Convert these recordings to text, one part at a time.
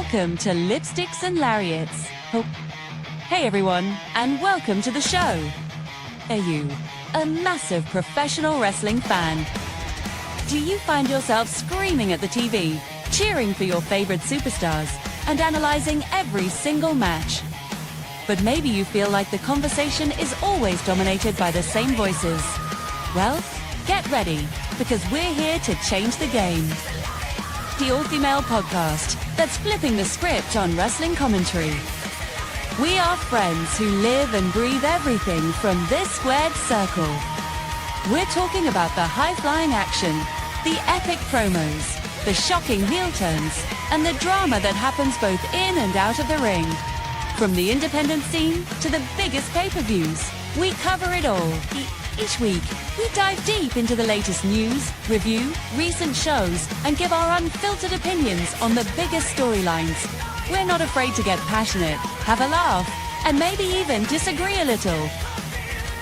Welcome to Lipsticks and Lariats. Oh, hey everyone, and welcome to the show. Are you a massive professional wrestling fan? Do you find yourself screaming at the TV, cheering for your favorite superstars, and analyzing every single match? But maybe you feel like the conversation is always dominated by the same voices. Well, get ready, because we're here to change the game. The all-female podcast that's flipping the script on wrestling commentary. We are friends who live and breathe everything from this squared circle. We're talking about the high-flying action, the epic promos, the shocking heel turns, and the drama that happens both in and out of the ring. From the independent scene to the biggest pay-per-views, we cover it all. Each week, we dive deep into the latest news, review recent shows, and give our unfiltered opinions on the biggest storylines. We're not afraid to get passionate, have a laugh, and maybe even disagree a little.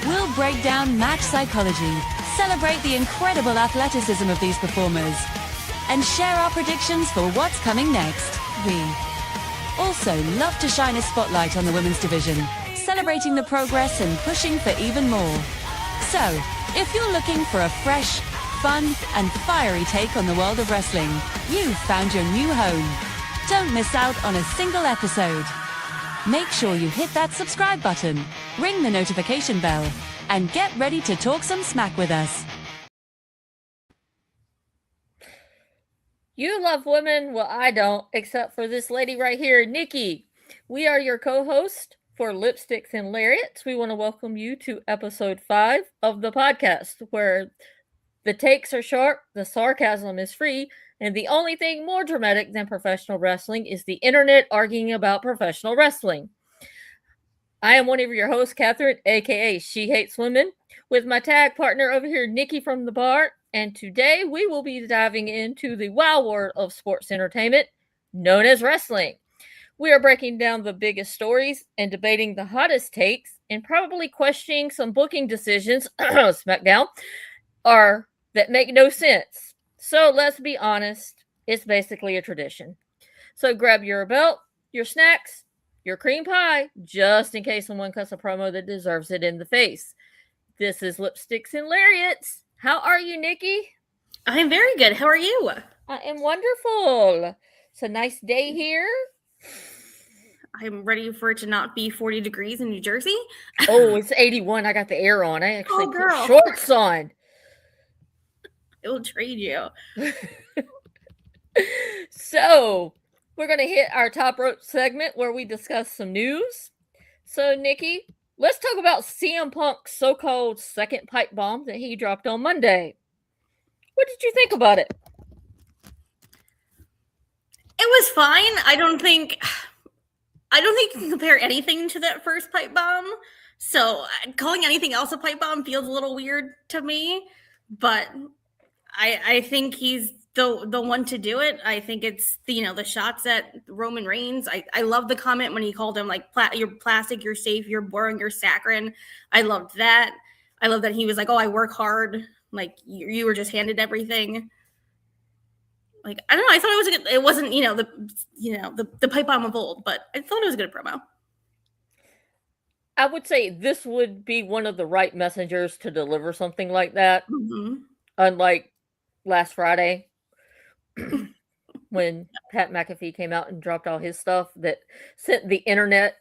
We'll break down match psychology, celebrate the incredible athleticism of these performers, and share our predictions for what's coming next. We also love to shine a spotlight on the women's division, celebrating the progress and pushing for even more. So, if you're looking for a fresh, fun, and fiery take on the world of wrestling, you've found your new home. Don't miss out on a single episode. Make sure you hit that subscribe button, ring the notification bell, and get ready to talk some smack with us. You love women? Well, I don't, except for this lady right here, Nikki. We are your co-host for Lipsticks and Lariats. We want to welcome you to episode 5 of the podcast, where the takes are sharp, the sarcasm is free, and the only thing more dramatic than professional wrestling is the internet arguing about professional wrestling. I am one of your hosts, Catherine, aka She Hates Women, with my tag partner over here, Nikki from the bar. And today we will be diving into the wild world of sports entertainment known as wrestling. We are breaking down the biggest stories and debating the hottest takes and probably questioning some booking decisions, SmackDown, that make no sense. So let's be honest, it's basically a tradition. So grab your belt, your snacks, your cream pie, just in case someone cuts a promo that deserves it in the face. This is Lipsticks and Lariats. How are you, Nikki? I'm very good. How are you? I am wonderful. It's a nice day here. I'm ready for it to not be 40 degrees in New Jersey. Oh, it's 81. I got the air on. I actually put girl. shorts on. It will trade you. So, we're going to hit our top rope segment where we discuss some news. So, Nikki, let's talk about CM Punk's so-called second pipe bomb that he dropped on Monday. What did you think about it? It was fine. I don't think you can compare anything to that first pipe bomb. So calling anything else a pipe bomb feels a little weird to me. But I think he's the one to do it. I think it's the shots at Roman Reigns. I love the comment when he called him like you're plastic, you're safe, you're boring, you're saccharine. I loved that. I love that he was like, oh, I work hard. Like you were just handed everything. Like, I don't know. I thought it was a good. It wasn't the pipe bomb of old, but I thought it was a good promo. I would say this would be one of the right messengers to deliver something like that. Mm-hmm. Unlike last Friday when Pat McAfee came out and dropped all his stuff that sent the internet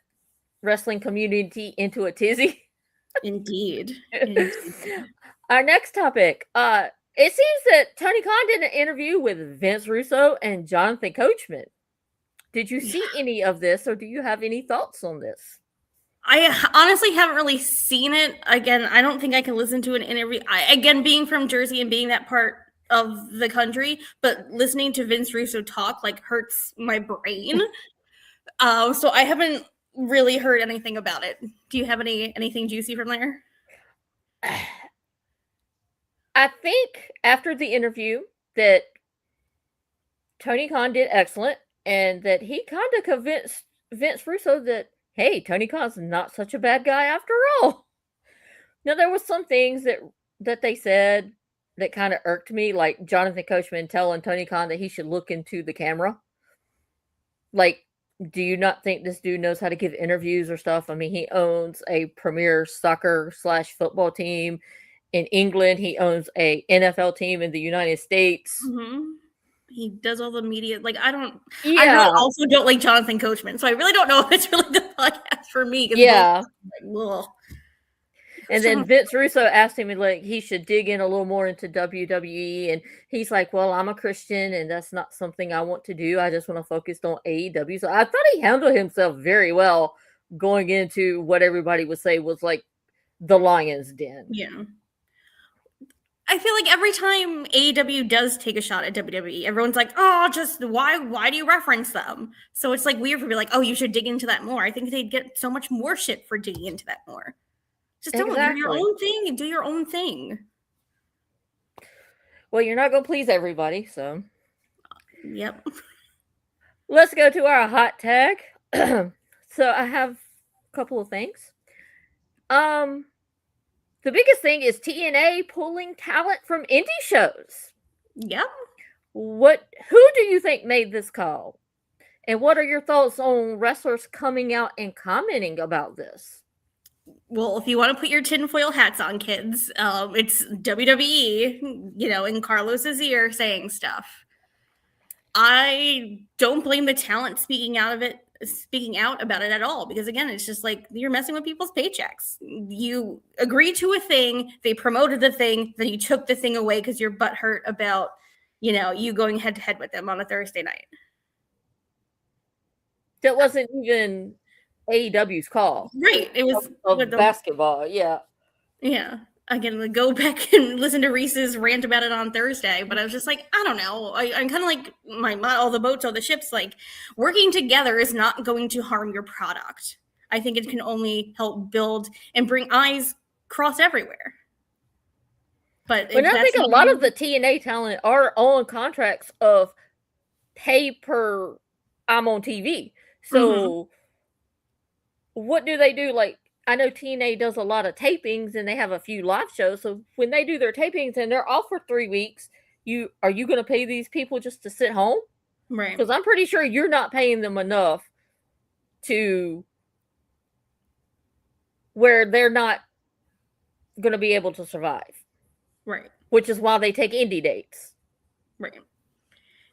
wrestling community into a tizzy. Indeed. Our next topic. It seems that Tony Khan did an interview with Vince Russo and Jonathan Coachman. Did you see any of this, or do you have any thoughts on this? I honestly haven't really seen it. Again, I don't think I can listen to an interview. Again, being from Jersey and being that part of the country, but listening to Vince Russo talk like hurts my brain. So I haven't really heard anything about it. Do you have anything juicy from there? I think after the interview that Tony Khan did excellent, and that he kind of convinced Vince Russo that, hey, Tony Khan's not such a bad guy after all. Now, there were some things that they said that kind of irked me, like Jonathan Coachman telling Tony Khan that he should look into the camera. Like, do you not think this dude knows how to give interviews or stuff? I mean, he owns a premier soccer slash football team in England. He owns a NFL team in the United States. Mm-hmm. He does all the media. Like, I really Yeah. also don't like Jonathan Coachman, so I really don't know if it's really the podcast for me. Yeah. Like, and then Vince Russo asked him like he should dig in a little more into WWE, and he's like, "Well, I'm a Christian, and that's not something I want to do. I just want to focus on AEW." So I thought he handled himself very well going into what everybody would say was like the Lion's Den. Yeah. I feel like every time AEW does take a shot at WWE, everyone's like, "Oh, just why do you reference them?" So it's like weird for me, like, "Oh, you should dig into that more." I think they'd get so much more shit for digging into that more. Just don't do your own thing and do your own thing. Well, you're not gonna please everybody, so yep. Let's go to our hot tag. So I have a couple of things. The biggest thing is TNA pulling talent from indie shows. Yep. Who do you think made this call? And what are your thoughts on wrestlers coming out and commenting about this? Well, if you want to put your tinfoil hats on, kids, it's WWE, in Carlos's ear saying stuff. I don't blame the talent speaking out about it at all, because again, it's just like you're messing with people's paychecks. You agreed to a thing, they promoted the thing, then you took the thing away because you're butthurt about, you going head to head with them on a Thursday night. That wasn't even AEW's call. Right. It was of basketball. Yeah. Yeah. Again, go back and listen to Reese's rant about it on Thursday. But I was just like, I don't know. I'm kind of like all the boats, all the ships. Like, working together is not going to harm your product. I think it can only help build and bring eyes cross everywhere. But I think a lot of the TNA talent are on contracts of pay per I'm on TV. So what do they do? Like, I know TNA does a lot of tapings and they have a few live shows. So when they do their tapings and they're off for 3 weeks, are you going to pay these people just to sit home? Right. Because I'm pretty sure you're not paying them enough to where they're not going to be able to survive. Right. Which is why they take indie dates. Right.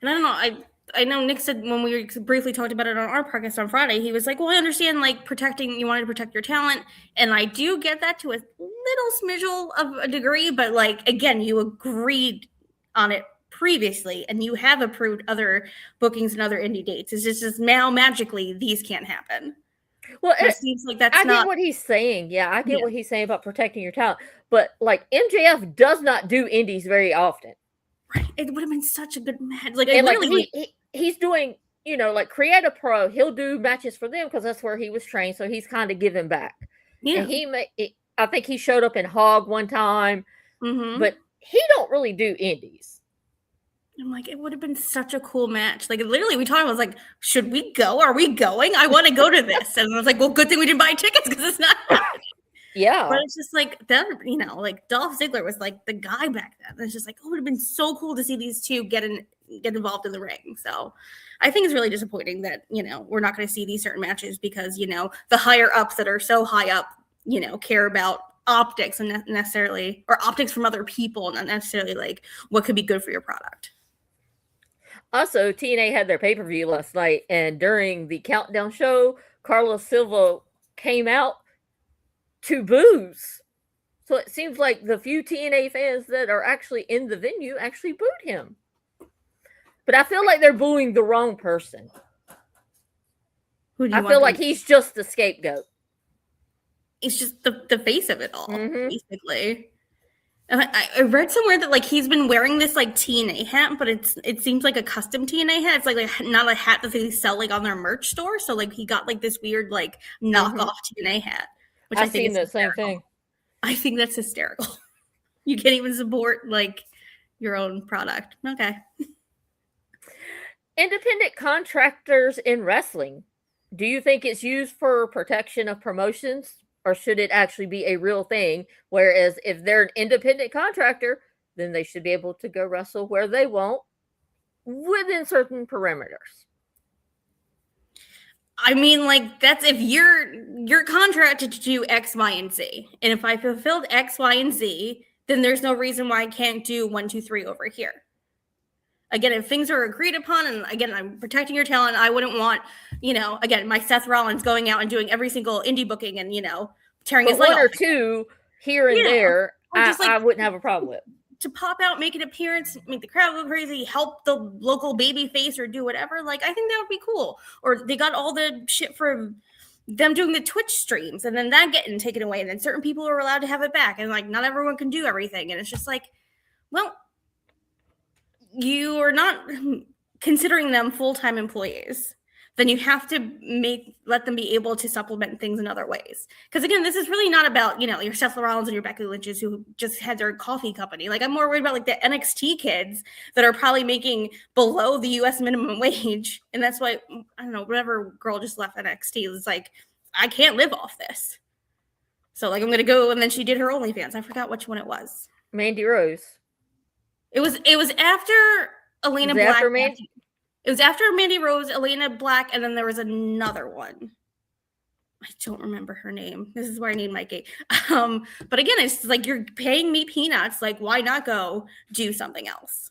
And I don't know, I know Nick said when we briefly talked about it on our podcast on Friday, he was like, well, I understand like you wanted to protect your talent. And I do get that to a little smidgel of a degree, but like, again, you agreed on it previously and you have approved other bookings and other indie dates. It's just now magically these can't happen. Well, it seems like that's I get what he's saying. Yeah, I get what he's saying about protecting your talent. But like MJF does not do indies very often. Right. It would have been such a good match. Like, he's doing, like Create a Pro. He'll do matches for them because that's where he was trained. So he's kind of giving back. Yeah. And I think he showed up in Hog one time, but he don't really do indies. I'm like, it would have been such a cool match. Like, literally, we talked about, I was like, should we go? Are we going? I want to go to this. And I was like, well, good thing we didn't buy tickets because it's not happening. Yeah. But it's just like that, like Dolph Ziggler was like the guy back then. It's just like, oh, it would have been so cool to see these two get involved in the ring. So I think it's really disappointing that, we're not going to see these certain matches because, the higher ups that are so high up, care about optics and necessarily, or optics from other people, not necessarily like what could be good for your product. Also, TNA had their pay-per-view last night, and during the countdown show, Carlos Silva came out to booze. So it seems like the few TNA fans that are actually in the venue actually booed him. But I feel like they're booing the wrong person. I feel like he's just the scapegoat. He's just the face of it all, basically. And I read somewhere that like he's been wearing this like TNA hat, but it seems like a custom TNA hat. It's like not a hat that they sell like on their merch store. So like he got like this weird like knockoff TNA hat. Which I've seen the same thing. I think that's hysterical. You can't even support like your own product. Okay. Independent contractors in wrestling. Do you think it's used for protection of promotions, or should it actually be a real thing? Whereas if they're an independent contractor, then they should be able to go wrestle where they want within certain parameters. I mean, like, that's if you're contracted to do X, Y, and Z. And if I fulfilled X, Y, and Z, then there's no reason why I can't do 1, 2, 3 over here. Again, if things are agreed upon, and again, I'm protecting your talent, I wouldn't want, again, my Seth Rollins going out and doing every single indie booking and, tearing his leg one off. or two here and there, or just, I wouldn't have a problem with. To pop out, make an appearance, make the crowd go crazy, help the local baby face or do whatever. Like, I think that would be cool. Or they got all the shit for them doing the Twitch streams and then that getting taken away. And then certain people are allowed to have it back. And like, not everyone can do everything. And it's just like, well, you are not considering them full-time employees. Then you have to let them be able to supplement things in other ways. Because again, this is really not about, your Seth Rollins and your Becky Lynch's who just had their coffee company. Like, I'm more worried about like the NXT kids that are probably making below the US minimum wage. And that's why, I don't know, whatever girl just left NXT was like, I can't live off this. So like, I'm going to go. And then she did her OnlyFans. I forgot which one it was. Mandy Rose. It was after Elena Black. It was after Mandy Rose, Elena Black, and then there was another one. I don't remember her name. This is where I need my gate. But again, it's like, you're paying me peanuts. Like, why not go do something else?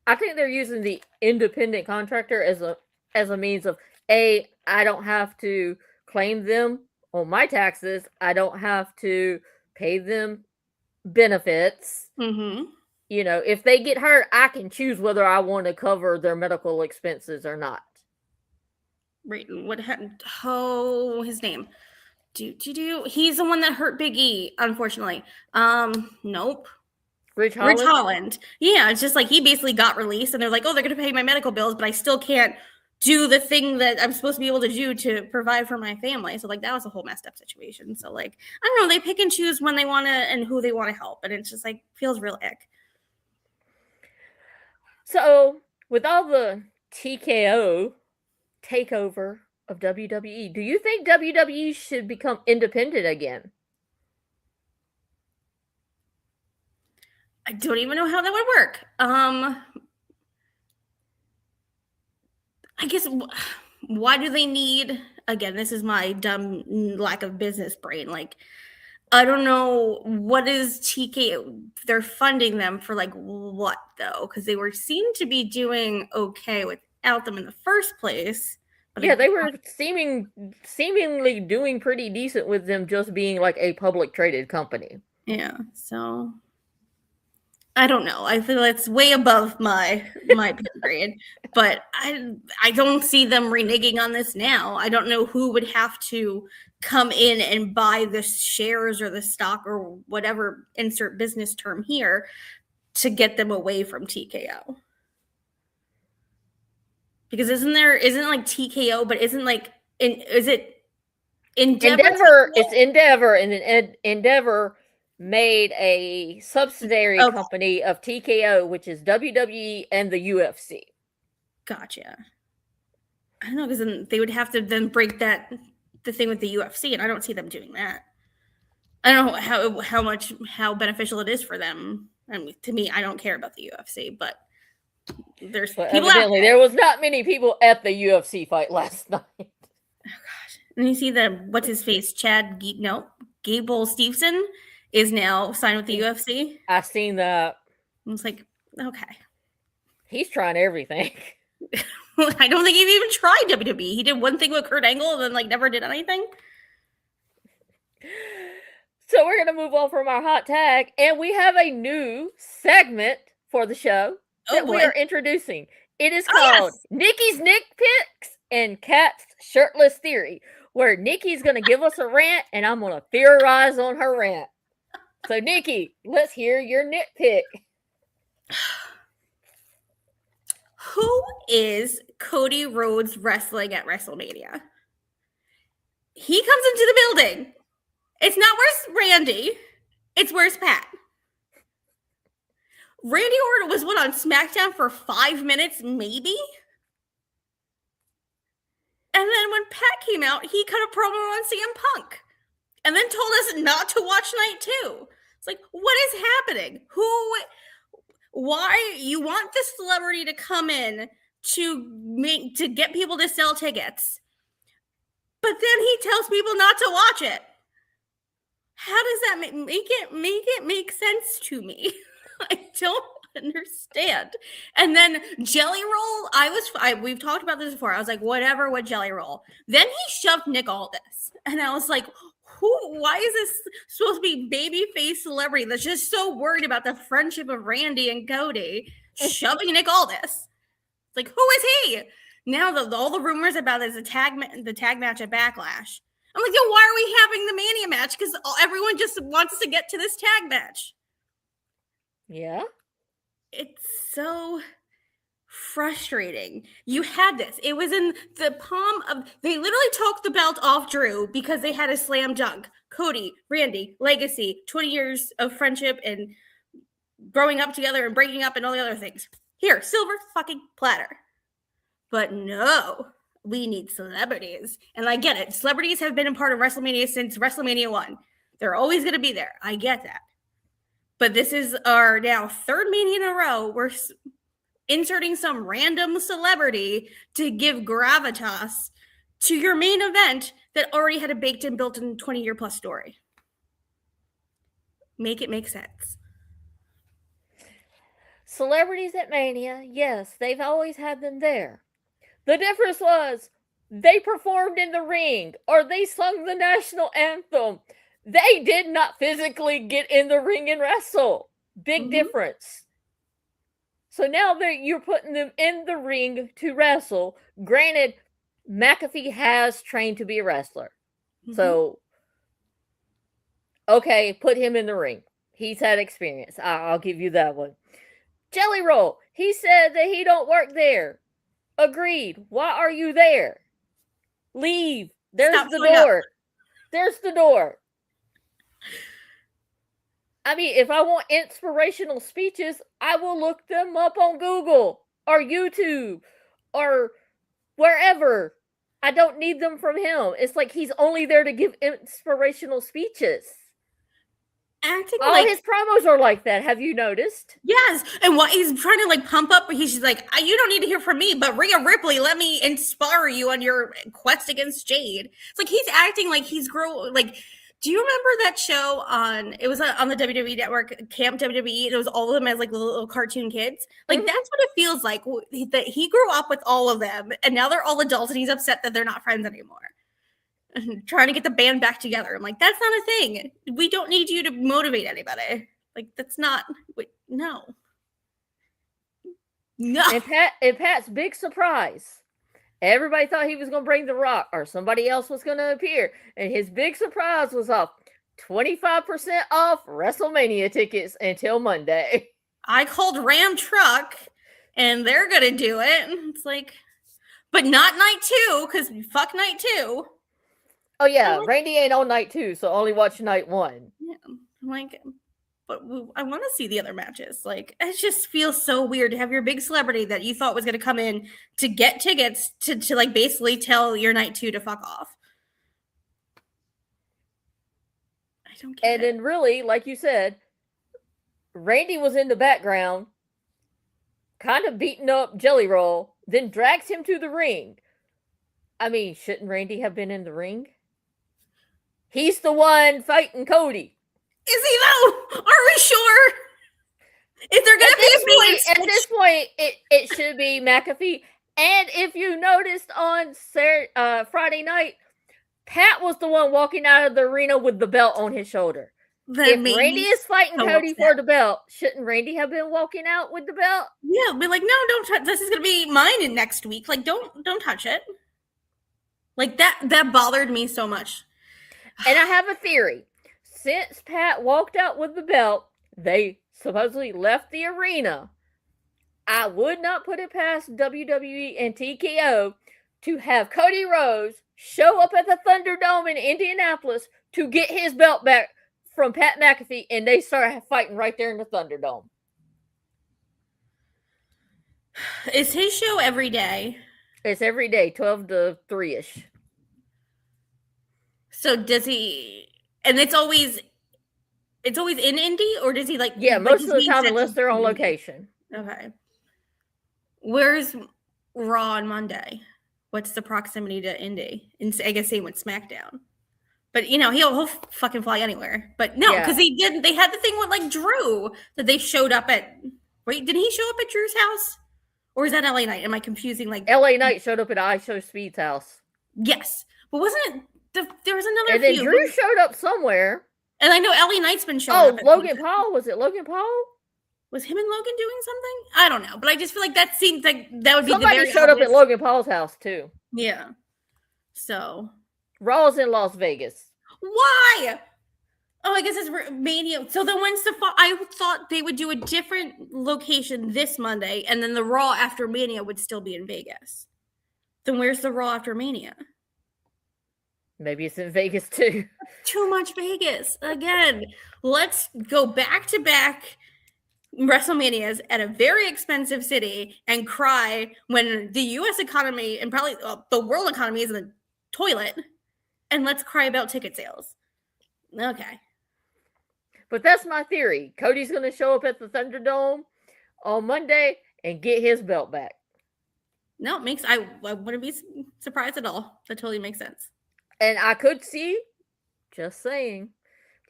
I think they're using the independent contractor as a means of, I don't have to claim them on my taxes. I don't have to pay them benefits. Mm-hmm. If they get hurt, I can choose whether I want to cover their medical expenses or not. Right. What happened? Oh, his name. He's the one that hurt Big E, unfortunately. Nope. Rich Holland? Yeah, it's just like he basically got released and they're like, oh, they're going to pay my medical bills, but I still can't do the thing that I'm supposed to be able to do to provide for my family. So like, that was a whole messed up situation. So like, I don't know, they pick and choose when they want to and who they want to help. And it's just like, feels real ick. So, with all the TKO takeover of WWE, do you think WWE should become independent again? I don't even know how that would work. I guess, why do they need, again, this is my dumb lack of business brain. Like, I don't know, what is TKO? They're funding them for like what though? Because they seem to be doing okay without them in the first place. But yeah, they were seemingly doing pretty decent with them just being like a public traded company. Yeah, so I don't know. I feel it's way above my pay grade, but I don't see them reneging on this now. I don't know who would have to come in and buy the shares or the stock or whatever, insert business term here, to get them away from TKO. Because isn't like TKO, but isn't like is it Endeavor? It's Endeavor, and then Endeavor made a subsidiary company of TKO, which is WWE and the UFC. Gotcha. I don't know, because then they would have to then break the thing with the UFC, and I don't see them doing that. I don't know how beneficial it is for them. I mean, to me, I don't care about the UFC, but evidently there was not many people at the UFC fight last night. Oh gosh! And you see what's his face, Gable Steveson is now signed with the UFC. I seen that. I was like, okay, he's trying everything. I don't think he even tried WWE. He did one thing with Kurt Angle and then like never did anything. So we're gonna move on from our hot tag, and we have a new segment for the show that we are introducing. It is called Nikki's Nick Picks and Kat's Shirtless Theory, where Nikki's gonna give us a rant, and I'm gonna theorize on her rant. So Nikki, let's hear your nitpick. Who is Cody Rhodes wrestling at WrestleMania? He comes into the building. It's not where's Randy. It's where's Pat. Randy Orton was on SmackDown for 5 minutes, maybe? And then when Pat came out, he cut a promo on CM Punk. And then told us not to watch night 2. It's like, what is happening? Why you want the celebrity to come in to get people to sell tickets, but then he tells people not to watch it. How does that make it make sense to me? I don't understand. And then Jelly Roll, we've talked about this before. I was like, whatever with Jelly Roll. Then he shoved Nick Aldis, and I was like, why is this supposed to be babyface celebrity that's just so worried about the friendship of Randy and Cody shoving Nick Aldis? Like, who is he? Now all the rumors about is the tag match at Backlash. I'm like, yo, why are we having the Mania match? Because everyone just wants to get to this tag match. Yeah. It's so frustrating. You had this. It was in the palm of... They literally took the belt off Drew because they had a slam dunk. Cody, Randy, legacy, 20 years of friendship and growing up together and breaking up and all the other things. Here, silver fucking platter. But no, we need celebrities. And I get it. Celebrities have been a part of WrestleMania since WrestleMania 1. They're always going to be there. I get that. But this is our now third Mania in a row. We're inserting some random celebrity to give gravitas to your main event that already had a baked-in, built-in 20-year plus story. Make it make sense. Celebrities at Mania, yes, they've always had them there. The difference was they performed in the ring or they sung the national anthem. They did not physically get in the ring and wrestle. Big difference. So now that you're putting them in the ring to wrestle, granted, McAfee has trained to be a wrestler. So, okay, put him in the ring. He's had experience. I'll give you that one. Jelly Roll, he said that he don't work there. Agreed. Why are you there? Leave. There's the door. There's the door. I mean, if I want inspirational speeches, I will look them up on Google or YouTube or wherever. I don't need them from him. It's like he's only there to give inspirational speeches. Acting all his promos are like that. Have you noticed? Yes. And what he's trying to like pump up, he's just like, you don't need to hear from me, but Rhea Ripley, let me inspire you on your quest against Jade. It's like he's acting like he's like, do you remember that show it was on the WWE network, Camp WWE? It was all of them as like little cartoon kids. Like that's what it feels like, that he grew up with all of them and now they're all adults and he's upset that they're not friends anymore. Trying to get the band back together. I'm like, that's not a thing. We don't need you to motivate anybody. Like, that's not, no. And Pat's big surprise. Everybody thought he was going to bring The Rock or somebody else was going to appear. And his big surprise was off 25% off WrestleMania tickets until Monday. I called Ram Truck and they're going to do it. It's like, but not night 2 because fuck night 2. Oh, yeah. Randy ain't on night 2, so only watch night 1. Yeah. I'm like, but I want to see the other matches. Like, it just feels so weird to have your big celebrity that you thought was going to come in to get tickets to like basically tell your night 2 to fuck off. I don't get it. And then really, like you said, Randy was in the background, kind of beating up Jelly Roll, then drags him to the ring. I mean, shouldn't Randy have been in the ring? He's the one fighting Cody. Is he though? Are we sure? Is there gonna be at this point, it should be McAfee. And if you noticed on Friday night, Pat was the one walking out of the arena with the belt on his shoulder. If Randy is fighting Cody for the belt, shouldn't Randy have been walking out with the belt? Yeah, be like, no, don't touch. This is gonna be mine in next week. Like, don't touch it. Like that bothered me so much. And I have a theory. Since Pat walked out with the belt, they supposedly left the arena. I would not put it past WWE and TKO to have Cody Rhodes show up at the Thunderdome in Indianapolis to get his belt back from Pat McAfee, and they start fighting right there in the Thunderdome. Is his show every day? It's every day, 12 to 3-ish. So does he, and it's always in Indy, or does he like? Yeah, most of the time, unless they're on location. Okay. Where's Raw on Monday? what's the proximity to Indy? And I guess same with SmackDown. But he'll fucking fly anywhere. But no, because they had the thing with like Drew that they showed up at. Wait, did he show up at Drew's house? Or is that LA Knight? Am I confusing like LA Knight showed up at I Show Speed's house. Yes. But wasn't it there was another and then Drew showed up somewhere. And I know LA Knight's been showing up. Oh, Logan Paul. Was it Logan Paul? Was him and Logan doing something? I don't know. But I just feel like that seems like that would be somebody showed up at Logan Paul's house too. Yeah. So Raw's in Las Vegas. Why? Oh, I guess it's Mania. So then when's I thought they would do a different location this Monday, and then the Raw after Mania would still be in Vegas. Then where's the Raw after Mania? Maybe it's in Vegas too. Too much Vegas. Again, let's go back-to-back WrestleManias at a very expensive city and cry when the U.S. economy and probably the world economy is in the toilet. And let's cry about ticket sales. Okay. But that's my theory. Cody's going to show up at the Thunderdome on Monday and get his belt back. No, I wouldn't be surprised at all. That totally makes sense. And I could see, just saying,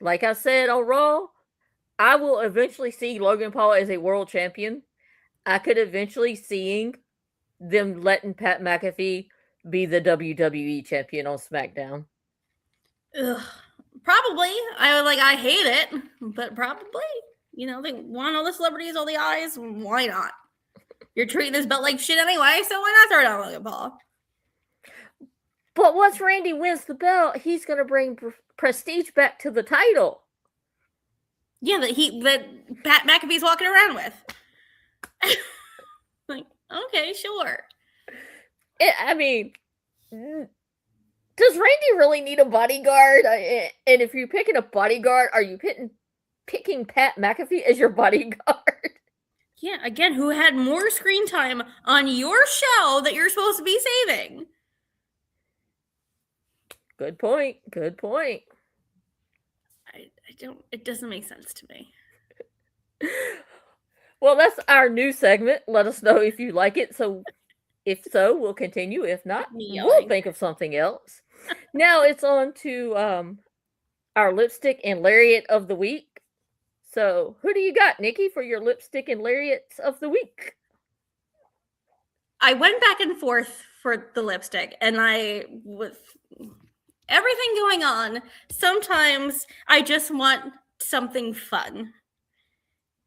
like I said on Raw, I will eventually see Logan Paul as a world champion. I could eventually seeing them letting Pat McAfee be the WWE champion on SmackDown. Ugh, probably. I hate it, but probably. They want all the celebrities, all the eyes. Why not? You're treating this belt like shit anyway, so why not throw it on Logan Paul? But once Randy wins the belt, he's going to bring prestige back to the title. Yeah, that Pat McAfee's walking around with. Okay, sure. I mean, does Randy really need a bodyguard? And if you're picking a bodyguard, are you picking Pat McAfee as your bodyguard? Yeah, again, who had more screen time on your show that you're supposed to be saving? Good point. It doesn't make sense to me. Well, that's our new segment. Let us know if you like it. So if so, we'll continue. If not, we'll think of something else. Now it's on to our lipstick and lariat of the week. So who do you got, Nikki, for your lipstick and lariats of the week? I went back and forth for the lipstick, and with everything going on, sometimes I just want something fun.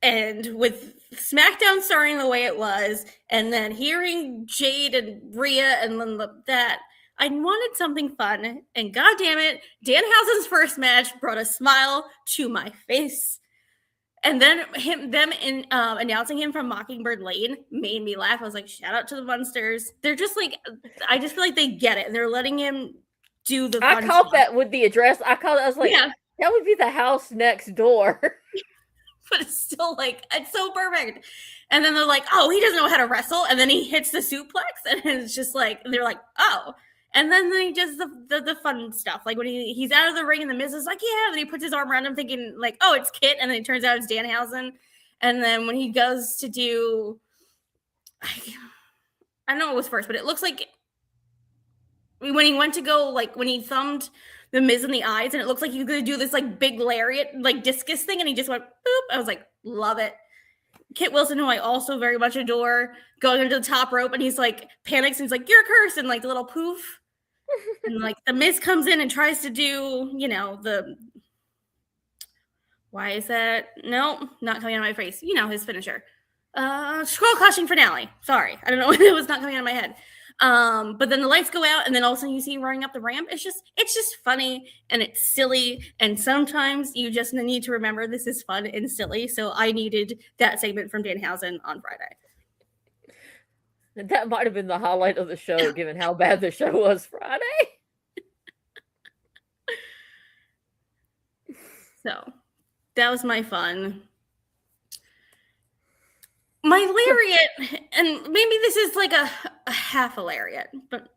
And with SmackDown starting the way it was, and then hearing Jade and Rhea and then that, I wanted something fun. And God damn it, Danhausen's first match brought a smile to my face. And then them announcing him from Mockingbird Lane made me laugh. I was like, shout out to the Munsters. They're just like, I just feel like they get it. And they're letting him do the fun I caught stuff. that with the address. I was like, yeah. That would be the house next door. But it's still it's so perfect. And then they're like, oh, he doesn't know how to wrestle. And then he hits the suplex. And it's just they're like, oh. And then they just the fun stuff. Like when he's out of the ring and the Miz is like, yeah. And then he puts his arm around him thinking oh, it's Kit. And then it turns out it's Danhausen. And then when he goes to do, I don't know what was first, but it looks like when he went to go, when he thumbed the Miz in the eyes, and it looks like he was going to do this big lariat, discus thing. And he just went, boop. I was like, love it. Kit Wilson, who I also very much adore, going into the top rope, and he's panics, and he's like, you're cursed, and the little poof. And the Miz comes in and tries to do, why is that? No, not coming out of my face. His finisher. Scroll crushing finale. Sorry. I don't know. It was not coming out of my head. But then the lights go out, and then all of a sudden you see him running up the ramp. It's just funny, and it's silly. And sometimes you just need to remember this is fun and silly. So I needed that segment from Danhausen on Friday. That might have been the highlight of the show, given how bad the show was Friday. So that was my fun. My lariat, and maybe this is a half a lariat, but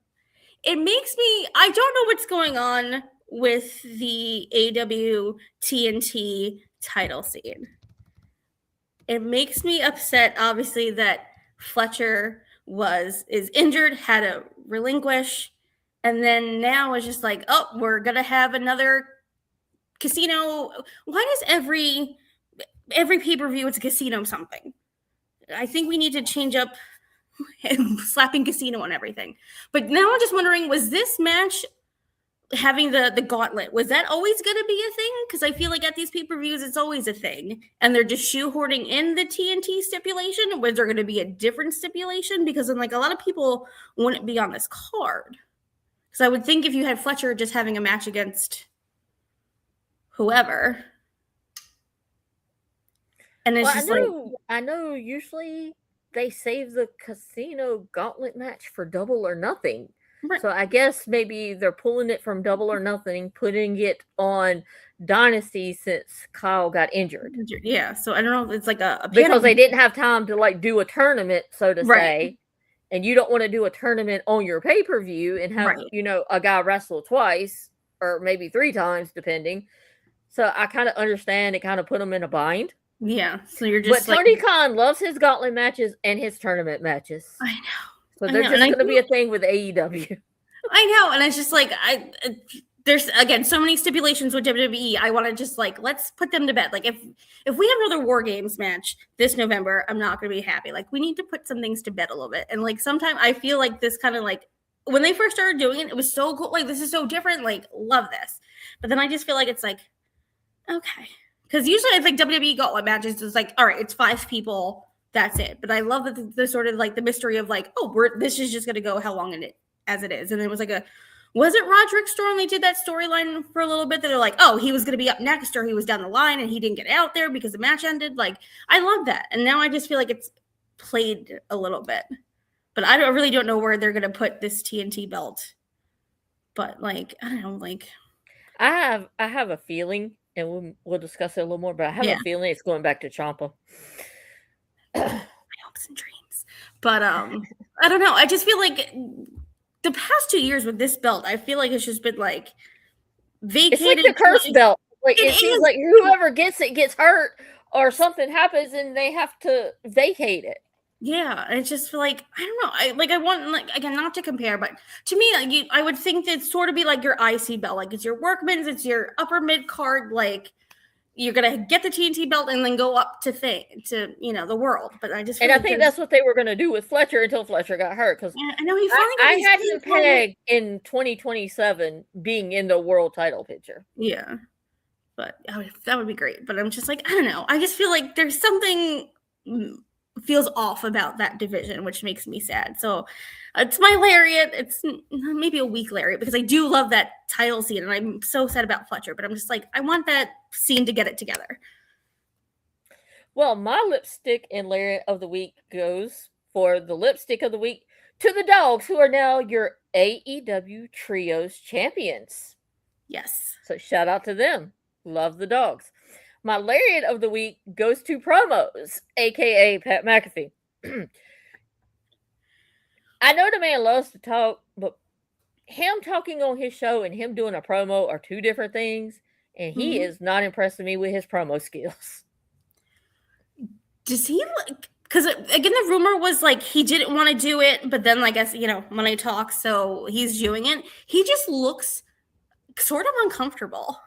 it makes me, I don't know what's going on with the AW TNT title scene. It makes me upset, obviously, that Fletcher is injured, had a relinquish. And then now it's just like, oh, we're going to have another casino. Why does every pay-per-view it's a casino something? I think we need to change up slapping casino on everything. But now I'm just wondering, was this match having the gauntlet, was that always going to be a thing? Because I feel like at these pay-per-views it's always a thing, and they're just shoehorning in the TNT stipulation. Was there going to be a different stipulation? Because then, like, a lot of people wouldn't be on this card. Because I would think if you had Fletcher just having a match against whoever, and it's I know usually they save the casino gauntlet match for Double or Nothing. Right. So I guess maybe they're pulling it from Double or Nothing, putting it on Dynasty since Kyle got injured. Yeah, so I don't know if it's like a because they didn't have time to like do a tournament, so to Right. say. And you don't want to do a tournament on your pay-per-view and have, you know, a guy wrestle twice or maybe 3 times, depending. So I kind of understand it kind of put them in a bind. Yeah, so you're just But Tony Khan loves his gauntlet matches and his tournament matches. I know. So they're just going to be a thing with AEW. I know, and it's just like there's again so many stipulations with WWE. I want to just like let's put them to bed. Like if we have another War Games match this November, I'm not going to be happy. Like we need to put some things to bed a little bit. And like sometimes I feel like this kind of like when they first started doing it, it was so cool. Like this is so different. Like love this, but then I just feel like it's like okay, because usually I think WWE Gauntlet matches is like all right, it's 5 people. That's it. But I love the sort of like the mystery of like, oh, this is just going to go how long as it is. And it was like was it Roderick Strong? They did that storyline for a little bit that they're like, oh, he was going to be up next or he was down the line and he didn't get out there because the match ended. Like, I love that. And now I just feel like it's played a little bit. But I really don't know where they're going to put this TNT belt. But like, I don't know, like. I have a feeling, and we'll discuss it a little more, but I have a feeling it's going back to Ciampa. My hopes and dreams. But I don't know. I just feel like the past 2 years with this belt, I feel like it's just been like vacated. It's like the curse belt. Like it seems like whoever gets it gets hurt or something happens and they have to vacate it. Yeah, and it's just like I don't know. I want like again not to compare, but to me, like I would think that sort of be like your IC belt, like it's your workman's, it's your upper mid card, like. You're gonna get the TNT belt and then go up to the world. But I just I think that's what they were gonna do with Fletcher until Fletcher got hurt. Because I know he finally. I had him pegged in 2027 being in the world title picture. Yeah, but that would be great. But I'm just like I don't know. I just feel like there's something feels off about that division, which makes me sad. So it's my Lariat. It's maybe a weak Lariat because I do love that title scene and I'm so sad about Fletcher, but I'm just like, I want that scene to get it together. Well, my lipstick and Lariat of the week goes for the lipstick of the week to the Dogs, who are now your AEW Trios champions. Yes. So shout out to them. Love the Dogs. My Lariat of the week goes to Promos, aka Pat McAfee. I know the man loves to talk, but him talking on his show and him doing a promo are 2 different things, and he is not impressing me with his promo skills. Does he like? Because again, the rumor was like he didn't want to do it, but then I guess when I talk, so he's doing it. He just looks sort of uncomfortable,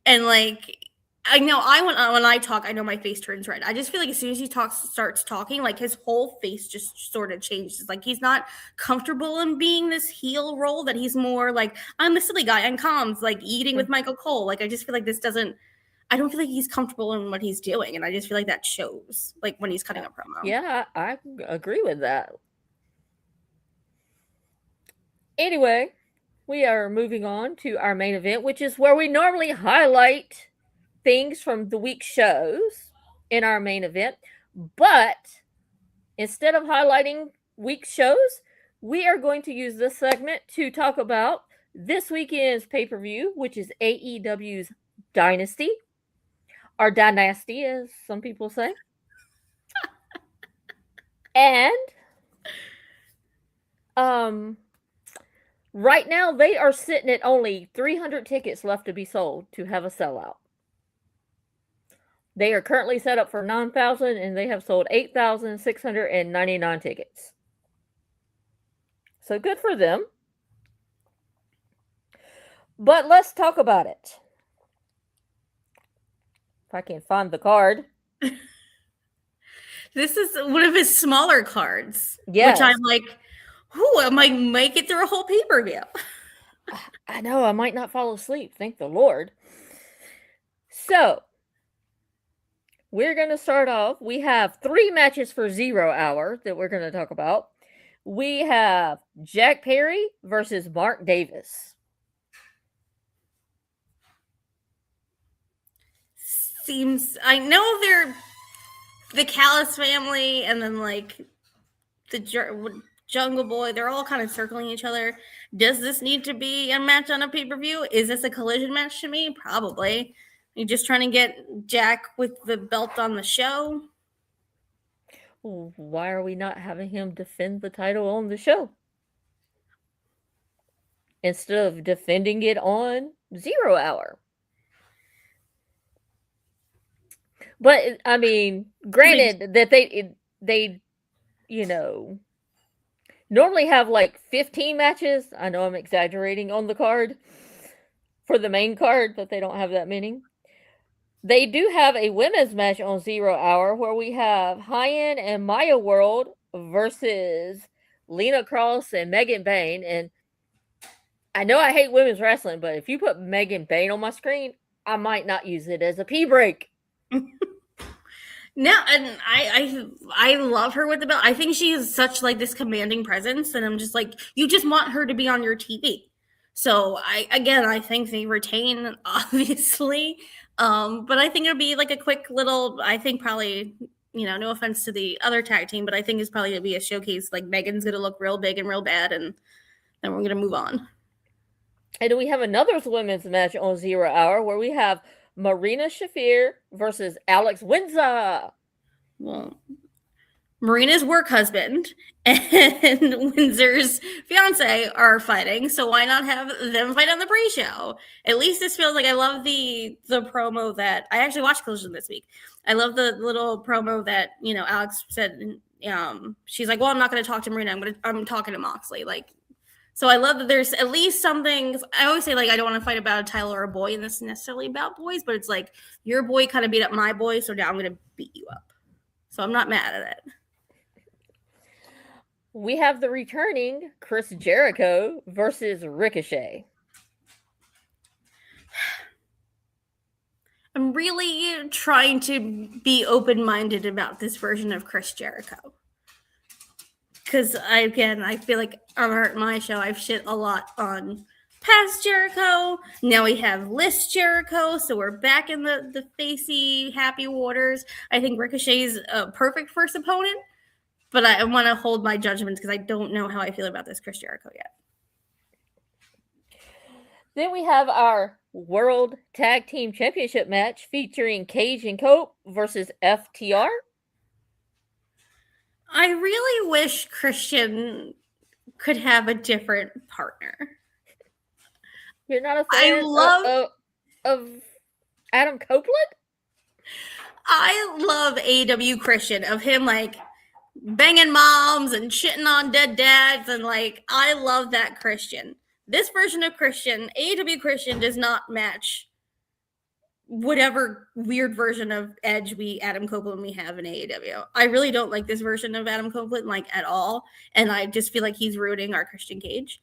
and like. I know when I talk, I know my face turns red. I just feel like as soon as he starts talking, like his whole face just sort of changes. Like he's not comfortable in being this heel role, that he's more like, I'm the silly guy on comms, like eating with Michael Cole. Like I just feel like I don't feel like he's comfortable in what he's doing. And I just feel like that shows like when he's cutting a promo. Yeah, I agree with that. Anyway, we are moving on to our main event, which is where we normally highlight things from the week's shows in our main event, but instead of highlighting week's shows, we are going to use this segment to talk about this weekend's pay-per-view, which is AEW's Dynasty, or Dynasty, as some people say. And right now they are sitting at only 300 tickets left to be sold to have a sellout. They are currently set up for 9,000 and they have sold 8,699 tickets. So good for them. But let's talk about it. If I can find the card. This is one of his smaller cards, Yes. which I'm like, who am I make it through a whole pay-per-view? I know, I might not fall asleep, thank the Lord. So, we're going to start off. We have 3 matches for 0 Hour that we're going to talk about. We have Jack Perry versus Mark Davis. I know they're the Callis family and then like the Jungle Boy, they're all kind of circling each other. Does this need to be a match on a pay-per-view? Is this a collision match to me? Probably. You're just trying to get Jack with the belt on the show? Why are we not having him defend the title on the show? Instead of defending it on 0 Hour. But, I mean, granted that they normally have like 15 matches. I know I'm exaggerating on the card for the main card, but they don't have that many. They do have a women's match on 0 Hour where we have Hyan and Maya World versus Lena Cross and Megan Bain. And I know I hate women's wrestling, but if you put Megan Bain on my screen, I might not use it as a pee break. No, and I love her with the belt. I think she is such like this commanding presence, and I'm just like, you just want her to be on your TV. So I think they retain, obviously. But I think it'll be like a quick little, I think probably, no offense to the other tag team, but I think it's probably gonna be a showcase. Like Megan's gonna look real big and real bad, and then we're gonna move on. And we have another women's match on 0 Hour where we have Marina Shafir versus Alex Windsor. Well, Marina's work husband and Windsor's fiance are fighting, so why not have them fight on the pre-show? At least this feels like I love the promo that I actually watched Collision this week. I love the little promo that Alex said. She's like, "Well, I'm not going to talk to Marina. I'm talking to Moxley." Like, so I love that there's at least something. I always say like I don't want to fight about a title or a boy, and this is necessarily about boys, but it's like your boy kind of beat up my boy, so now I'm going to beat you up. So I'm not mad at it. We have the returning Chris Jericho versus Ricochet. I'm really trying to be open-minded about this version of Chris Jericho. Because, I feel like on my show, I've shit a lot on past Jericho. Now we have List Jericho, so we're back in the facey, happy waters. I think Ricochet's a perfect first opponent, but I want to hold my judgments because I don't know how I feel about this Chris Jericho yet. Then we have our World Tag Team Championship match featuring Cage and Cope versus FTR. I really wish Christian could have a different partner. You're not a fan of Adam Copeland? I love AEW Christian, of him like banging moms and shitting on dead dads, and like I love that Christian. This version of Christian, AEW Christian, does not match whatever weird version of Edge Adam Copeland we have in AEW. I really don't like this version of Adam Copeland like at all, and I just feel like he's ruining our Christian Cage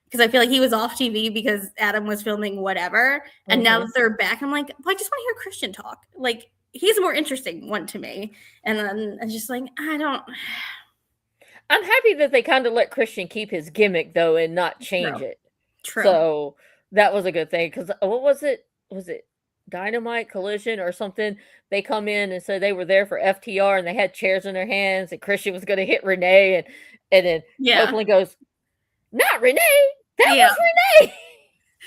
because I feel like he was off TV because Adam was filming whatever, and now that they're back, I'm like, well, I just want to hear Christian talk. Like he's a more interesting one to me, and then I'm just like, I'm happy that they kind of let Christian keep his gimmick though and not change it. True. So that was a good thing because what was it? Was it Dynamite Collision or something? They come in and said they were there for FTR and they had chairs in their hands and Christian was going to hit Renee and then Copeland goes, "Not Renee, that was Renee."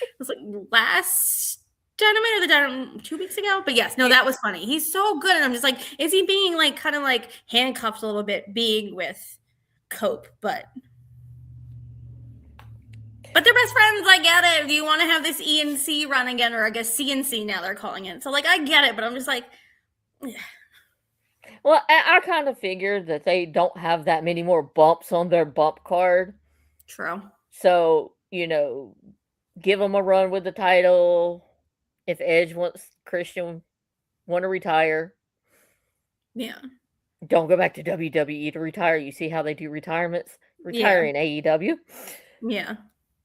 It was like last Dynamite or the Dynamite 2 weeks ago, but yes, no, that was funny. He's so good, and I'm just like, is he being like kind of like handcuffed a little bit, being with Cope, but they're best friends. I get it. Do you want to have this ENC run again, or I guess CNC now they're calling it? So like, I get it, but I'm just like, yeah. Well, I kind of figured that they don't have that many more bumps on their bump card. True. So, give them a run with the title. If Edge wants Christian want to retire, Yeah. don't go back to WWE to retire. You see how they do retirements? Retire Yeah. in AEW. Yeah.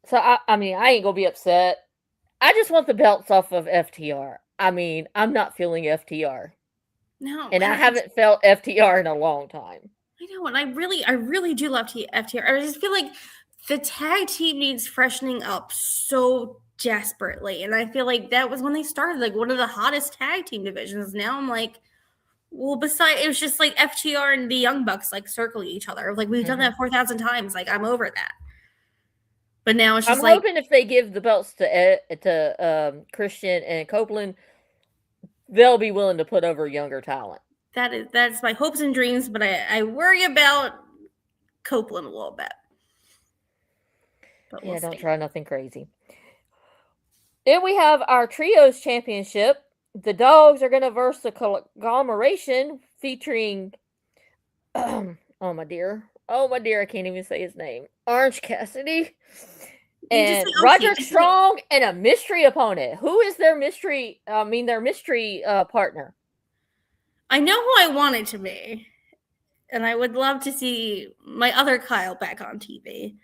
So I mean, I ain't gonna be upset. I just want the belts off of FTR. I mean, I'm not feeling FTR. No. And I haven't felt FTR in a long time. I know, and I really do love FTR. I just feel like the tag team needs freshening up so desperately. And I feel like that was when they started, like one of the hottest tag team divisions. Now I'm like, well, it was just like FTR and the Young Bucks like circling each other. Like we've done that 4,000 times. Like I'm over that. But now it's just I'm hoping if they give the belts to Christian and Copeland, they'll be willing to put over younger talent. That's my hopes and dreams, but I worry about Copeland a little bit. But don't try nothing crazy. Then we have our Trios Championship. The Dogs are going to verse the Conglomeration featuring, oh my dear, I can't even say his name. Orange Cassidy and Roderick Strong and a mystery opponent. Who is their mystery? Their mystery partner. I know who I want it to be, and I would love to see my other Kyle back on TV,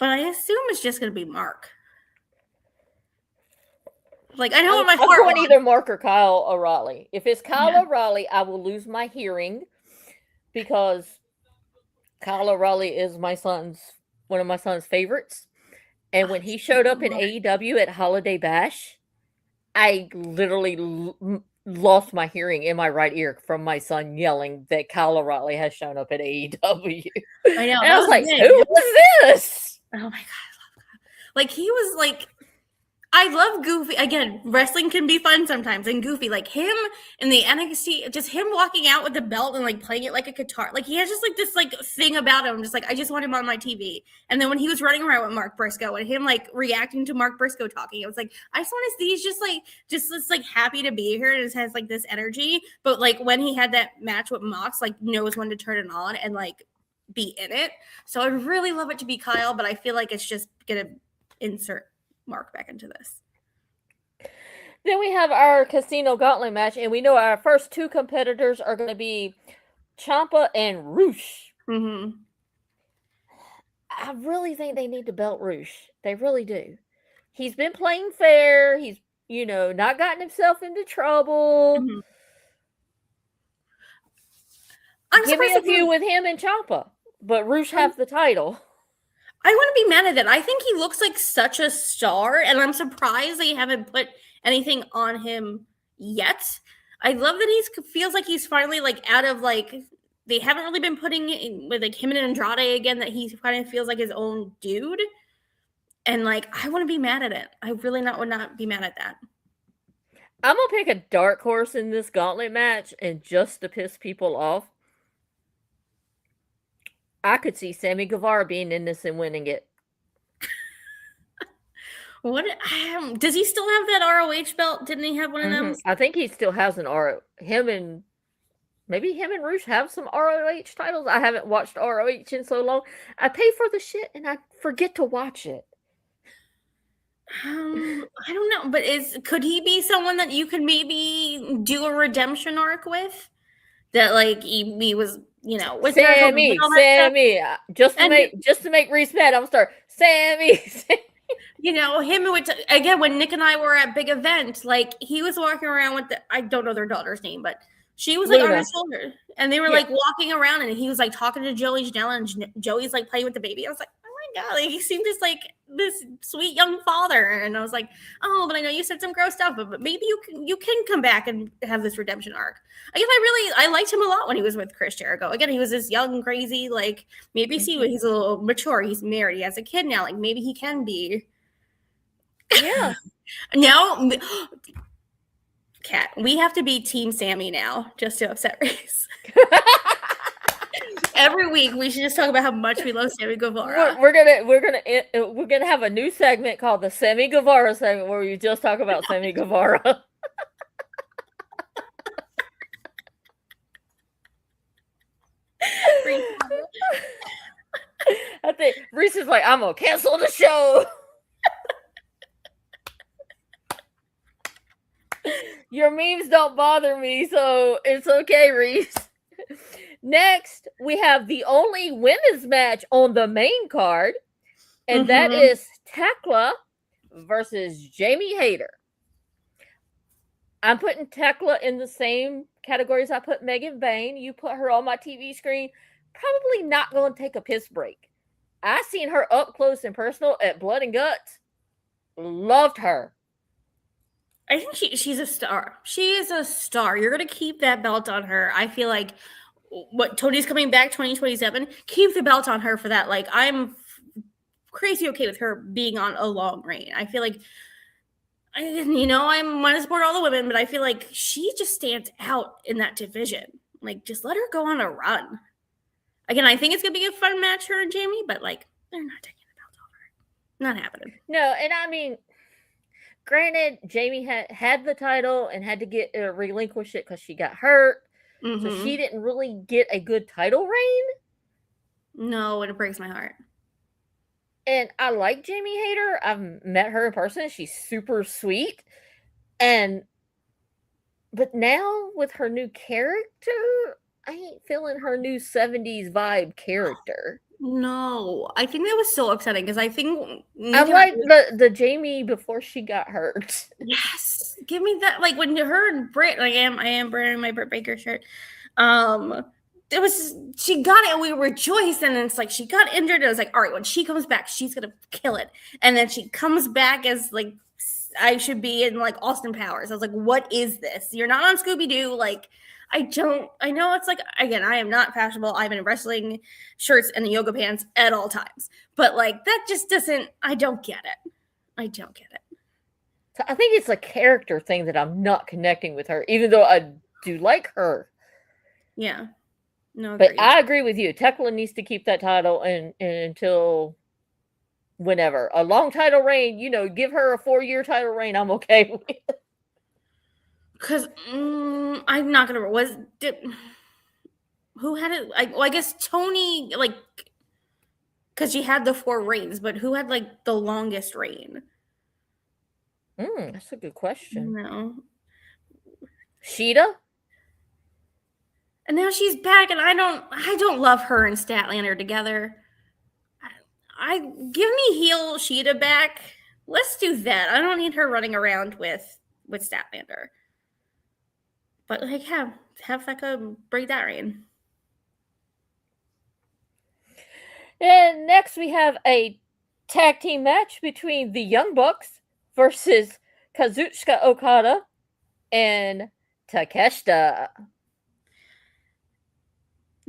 but I assume it's just going to be Mark. Like, I know what my heart I'm going either Mark or Kyle O'Reilly. If it's Kyle O'Reilly, I will lose my hearing because Kyle O'Reilly is one of my son's favorites. And when he showed up in AEW at Holiday Bash, I literally lost my hearing in my right ear from my son yelling that Kyle O'Reilly has shown up at AEW. I know. And I was like, who was this? Oh my God, I love that. Like, he was like, I love Goofy. Again, wrestling can be fun sometimes. And Goofy, like him in the NXT, just him walking out with the belt and like playing it like a guitar. Like he has just like this like thing about him. Just like, I just want him on my TV. And then when he was running around with Mark Briscoe and him like reacting to Mark Briscoe talking, it was like, I just want to see, he's just like happy to be here. And it has like this energy. But like when he had that match with Mox, like knows when to turn it on and like be in it. So I'd really love it to be Kyle, but I feel like it's just going to insert Mark back into this. Then we have our Casino Gauntlet match, and we know our first two competitors are going to be Ciampa and Roosh. Mm-hmm. I really think they need to belt Roosh. They really do. He's been playing fair. He's, not gotten himself into trouble. Mm-hmm. Give me a few with him and Ciampa, but Roosh have the title. I wouldn't be mad at that. I think he looks like such a star, and I'm surprised they haven't put anything on him yet. I love that he feels like he's finally like out of like they haven't really been putting in with like him and Andrade again. That he kind of feels like his own dude, and like I wouldn't be mad at it. I really would not be mad at that. I'm gonna pick a dark horse in this gauntlet match, and just to piss people off, I could see Sammy Guevara being in this and winning it. What does he still have that ROH belt? Didn't he have one of them? I think he still has an him and Roosh have some ROH titles. I haven't watched ROH in so long. I pay for the shit and I forget to watch it. I don't know, but could he be someone that you could maybe do a redemption arc with? That like he was, with Sammy, just to make Reese mad, I'm gonna start Sammy. Him with again when Nick and I were at big event, like he was walking around with I don't know their daughter's name, but she was like on his shoulder, and they were like walking around, and he was like talking to Joey Janela, and Joey's like playing with the baby. I was like, oh my God, like he seemed just like this sweet young father, and I was like, oh, but I know you said some gross stuff, but maybe you can come back and have this redemption arc. I guess I liked him a lot when he was with Chris Jericho. Again, he was this young, crazy, like maybe he's a little mature. He's married, he has a kid now, like maybe he can be. Yeah. Now, Kat, we have to be Team Sammy now just to upset Reese. Every week we should just talk about how much we love Sammy Guevara. We're gonna have a new segment called the Sammy Guevara segment where we just talk about Sammy Guevara. I think Reese is like, I'm gonna cancel the show. Your memes don't bother me, so it's okay, Reese. Next, we have the only women's match on the main card, and that is Tekla versus Jamie Hayter. I'm putting Tekla in the same categories I put Megan Bain. You put her on my TV screen, probably not going to take a piss break. I seen her up close and personal at Blood and Guts. Loved her. I think she's a star. She is a star. You're going to keep that belt on her. I feel like what Tony's coming back 2027, keep the belt on her for that. Like, I'm crazy okay with her being on a long reign. I feel like, I want to support all the women, but I feel like she just stands out in that division. Like, just let her go on a run. Again, I think it's going to be a fun match, her and Jamie, but, like, they're not taking the belt off her. Not happening. No, and I mean, granted, Jamie had the title and had to get relinquish it because she got hurt. So she didn't really get a good title reign. No, and it breaks my heart. And I like Jamie Hayter. I've met her in person. She's super sweet. But now with her new character, I ain't feeling her new 70s vibe character. No, I think that was so upsetting because I think I like the Jamie before she got hurt. Yes, give me that. Like when her and Britt, like I am wearing my Britt Baker shirt. She got it and we rejoiced, and then it's like she got injured. And I was like, all right, when she comes back, she's gonna kill it. And then she comes back as like I should be in like Austin Powers. I was like, what is this? You're not on Scooby-Doo. Like, I know it's like, again, I am not fashionable. I'm in wrestling shirts and yoga pants at all times. But like that just doesn't, I don't get it. So I think it's a character thing that I'm not connecting with her, even though I do like her. Yeah. No, but I agree with you. Tekla needs to keep that title and until whenever. A long title reign, give her a 4-year title reign, I'm okay with. Because I'm not gonna. Who had it? I guess Tony, like, because she had the 4 reigns, but who had like the longest reign? That's a good question. No, Sheeta. And now she's back, and I don't love her and Statlander together. I give me heel Sheeta back. Let's do that. I don't need her running around with Statlander. But like, have Thecka break that reign. And next we have a tag team match between the Young Bucks versus Kazuchika Okada and Takeshita.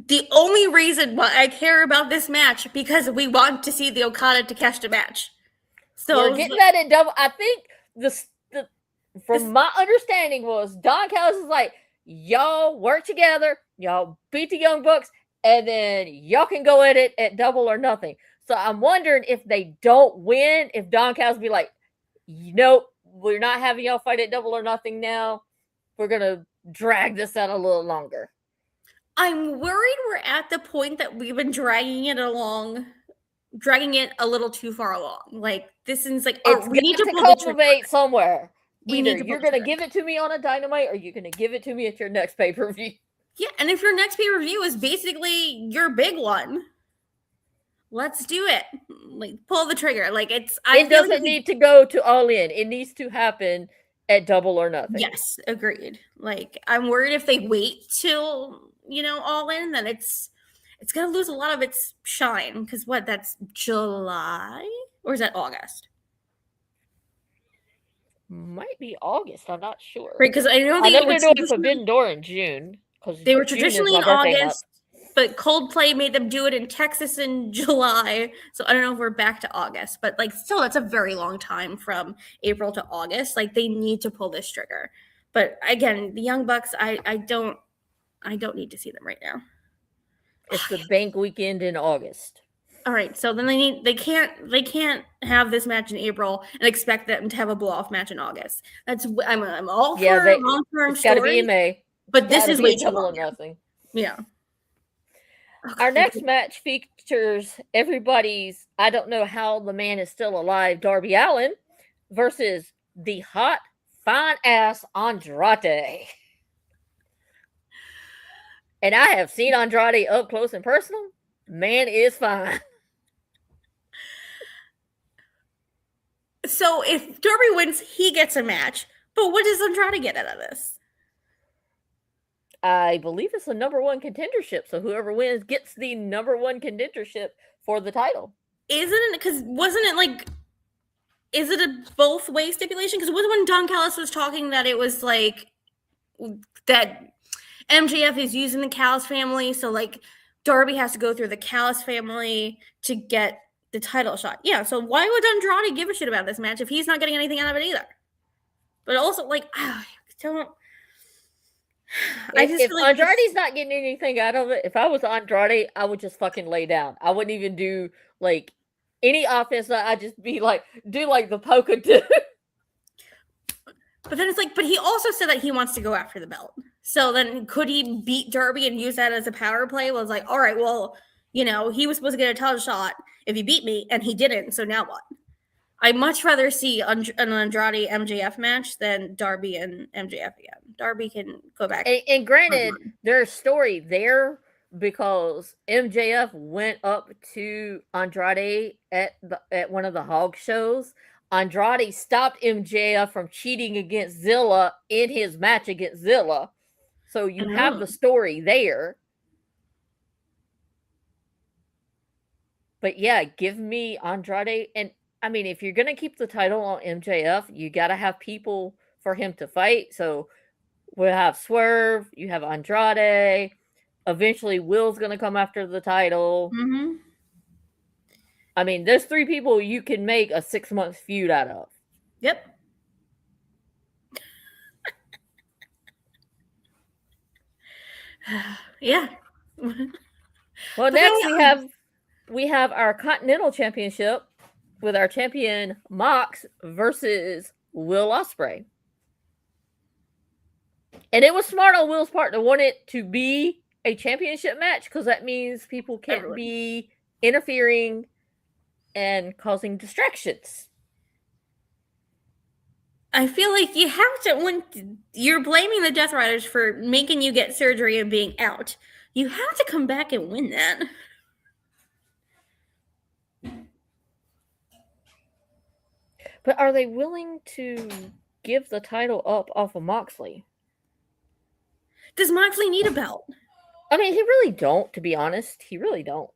The only reason why I care about this match because we want to see the Okada Takeshita match. So we're getting that at double. I think from my understanding was Don Callis is like, y'all work together, y'all beat the Young Bucks, and then y'all can go at it at Double or Nothing. So I'm wondering if they don't win, if Don Callis be like, nope, we're not having y'all fight at Double or Nothing now. We're going to drag this out a little longer. I'm worried we're at the point that we've been dragging it a little too far along. Like, this is like, we need to cultivate somewhere. Either you're going to give it to me on a Dynamite or you're going to give it to me at your next pay-per-view. Yeah, and if your next pay-per-view is basically your big one, let's do it. Like, pull the trigger. Like, it doesn't need to go to All In. It needs to happen at Double or Nothing. Yes, agreed. Like, I'm worried if they wait till, All In, then it's going to lose a lot of its shine. Because that's July? Or is that August? Might be August. I'm not sure. Right, because I know they're doing Forbidden Door in June. They were traditionally in August, but Coldplay made them do it in Texas in July. So I don't know if we're back to August, but like still, that's a very long time from April to August. Like they need to pull this trigger. But again, the Young Bucks, I don't need to see them right now. It's the bank weekend in August. All right, so then they can't have this match in April and expect them to have a blow-off match in August. I'm all for long-term story. Got to be in May. But this is way too Double long. or Nothing. Yeah. Our next match features everybody's I don't know how the man is still alive, Darby Allin, versus the hot, fine ass Andrade. And I have seen Andrade up close and personal. Man is fine. So if Darby wins, he gets a match. But what does Andrade get out of this? I believe it's a number one contendership, so whoever wins gets the number one contendership for the title. Isn't it? Because wasn't it like? Is it a both way stipulation? Because was when Don Callis was talking that it was like that MJF is using the Callis family, so like Darby has to go through the Callis family to get the title shot. Yeah, so why would Andrade give a shit about this match if he's not getting anything out of it either? But also, like, don't. If Andrade's not getting anything out of it, if I was Andrade, I would just fucking lay down. I wouldn't even do like any offense. I'd just be like, do like the polka do. But then it's like, but he also said that he wants to go after the belt. So then could he beat Darby and use that as a power play? Well, it's like, all right, well, you know, he was supposed to get a title shot if he beat me and he didn't. So now what? I'd much rather see an Andrade MJF match than Darby and MJF again. Darby can go back. And granted, there's story there because MJF went up to Andrade at one of the Hog shows. Andrade stopped MJF from cheating against Zilla in his match against Zilla. So you have the story there. But yeah, give me Andrade. And I mean, if you're going to keep the title on MJF, you got to have people for him to fight. So we'll have Swerve, you have Andrade. Eventually, Will's going to come after the title. Mm-hmm. I mean, there's 3 people you can make a 6-month feud out of. Yep. Yeah. Well, next we have our Continental Championship with our champion Mox versus Will Ospreay. And it was smart on Will's part to want it to be a championship match because that means people can't be interfering and causing distractions. I feel like you have to, when you're blaming the Death Riders for making you get surgery and being out, you have to come back and win that. But are they willing to give the title up off of Moxley? Does Moxley need a belt? I mean, he really don't, to be honest. He really don't.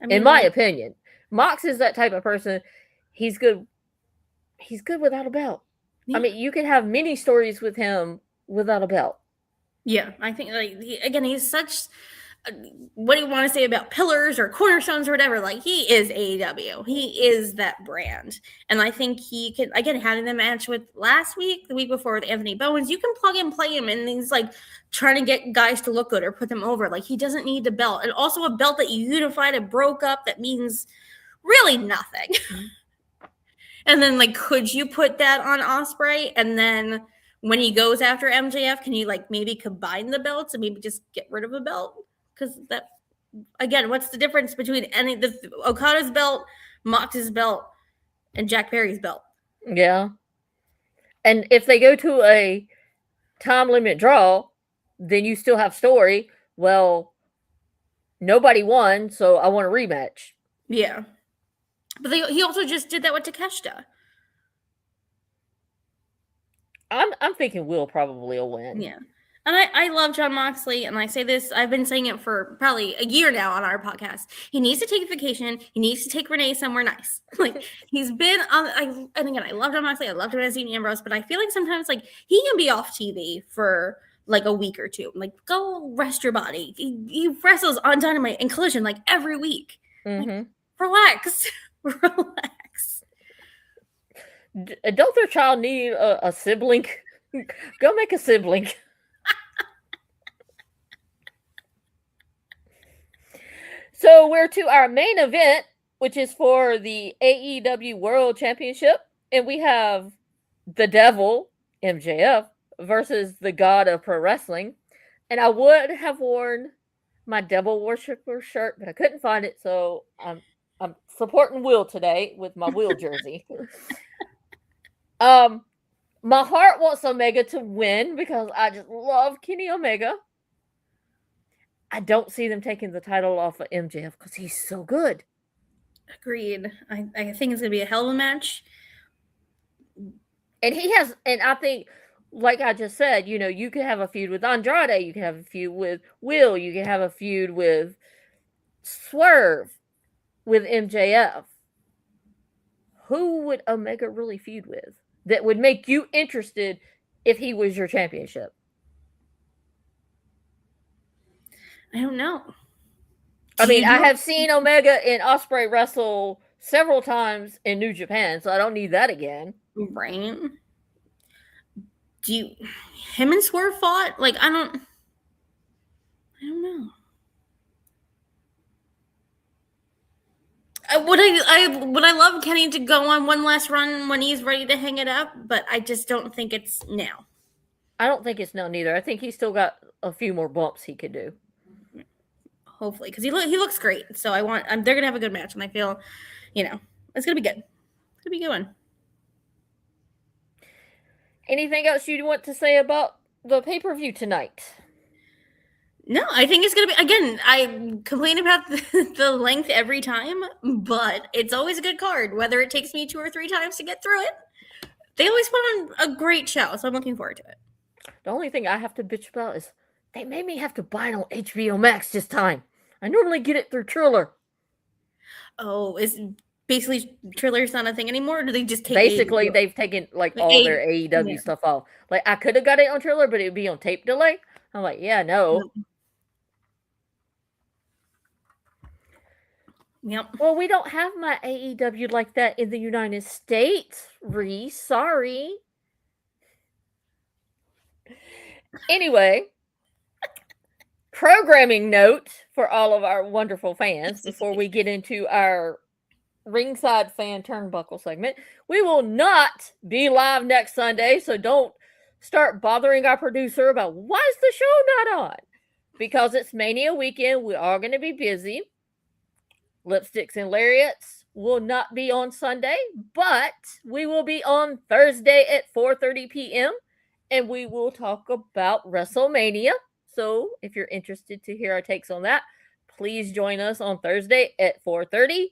I mean, in my opinion. Mox is that type of person. He's good without a belt. Yeah. I mean, you can have many stories with him without a belt. Yeah, I think, like, he's such... what do you want to say about pillars or cornerstones or whatever? Like, he is AEW. He is that brand. And I think he can, again, having the match with the week before with Anthony Bowens, you can plug and play him and he's like trying to get guys to look good or put them over. Like, he doesn't need the belt. And also a belt that you unified and broke up that means really nothing. Mm-hmm. And then, like, could you put that on Ospreay? And then when he goes after MJF, can you, like, maybe combine the belts and maybe just get rid of a belt? Because that, again, what's the difference between Okada's belt, Mox's belt, and Jack Perry's belt? Yeah. And if they go to a time limit draw, then you still have story. Well, nobody won, so I want a rematch. Yeah. But he also just did that with Takeshita. I'm thinking Will probably will win. Yeah. And I love Jon Moxley, and I say this, I've been saying it for probably a year now on our podcast. He needs to take a vacation. He needs to take Renee somewhere nice. Like, he's been on, and again, I love Jon Moxley. I loved him as Dean Ambrose, but I feel like sometimes, like, he can be off TV for, like, a week or two. Like, go rest your body. He wrestles on Dynamite and Collision, like, every week. Mm-hmm. Like, relax. Relax. Don't their child need a sibling? Go make a sibling. So we're to our main event, which is for the AEW World Championship. And we have the Devil, MJF, versus the God of Pro Wrestling. And I would have worn my Devil Worshipper shirt, but I couldn't find it, so I'm supporting Will today with my Will jersey. My heart wants Omega to win because I just love Kenny Omega. I don't see them taking the title off of MJF because he's so good. Agreed. I think it's gonna be a hell of a match. And I think, like I just said, you could have a feud with Andrade, you can have a feud with Will, you can have a feud with Swerve, with MJF. Who would Omega really feud with that would make you interested if he was your championship? I don't know. I mean, I have seen Omega and Ospreay wrestle several times in New Japan, so I don't need that again. Right. Him and Swerve fought? Like, I don't know. Would I love Kenny to go on one last run when he's ready to hang it up, but I just don't think it's now. I don't think it's now neither. I think he's still got a few more bumps he could do. Hopefully, because he looks great. So they're gonna have a good match, and I feel, it's gonna be good. It's gonna be a good one. Anything else you want to say about the pay-per-view tonight? No, I think it's gonna be, again, I complain about the length every time, but it's always a good card, whether it takes me 2 or 3 times to get through it. They always put on a great show, so I'm looking forward to it. The only thing I have to bitch about is they made me have to buy it on HBO Max this time. I normally get it through Triller. Oh, is basically Triller's not a thing anymore? Or do they just take basically they've taken all their AEW stuff off? Like, I could have got it on Triller, but it would be on tape delay. I'm like, yeah, no. Yep. Well, we don't have my AEW like that in the United States, Reese. Sorry. Anyway, programming note for all of our wonderful fans before we get into our ringside fan turnbuckle segment. We will not be live next Sunday, so don't start bothering our producer about why is the show not on? Because it's Mania weekend. We are going to be busy. Lipsticks and Lariats will not be on Sunday, but we will be on Thursday at 4:30 p.m. and we will talk about WrestleMania. So if you're interested to hear our takes on that, please join us on Thursday at 4:30.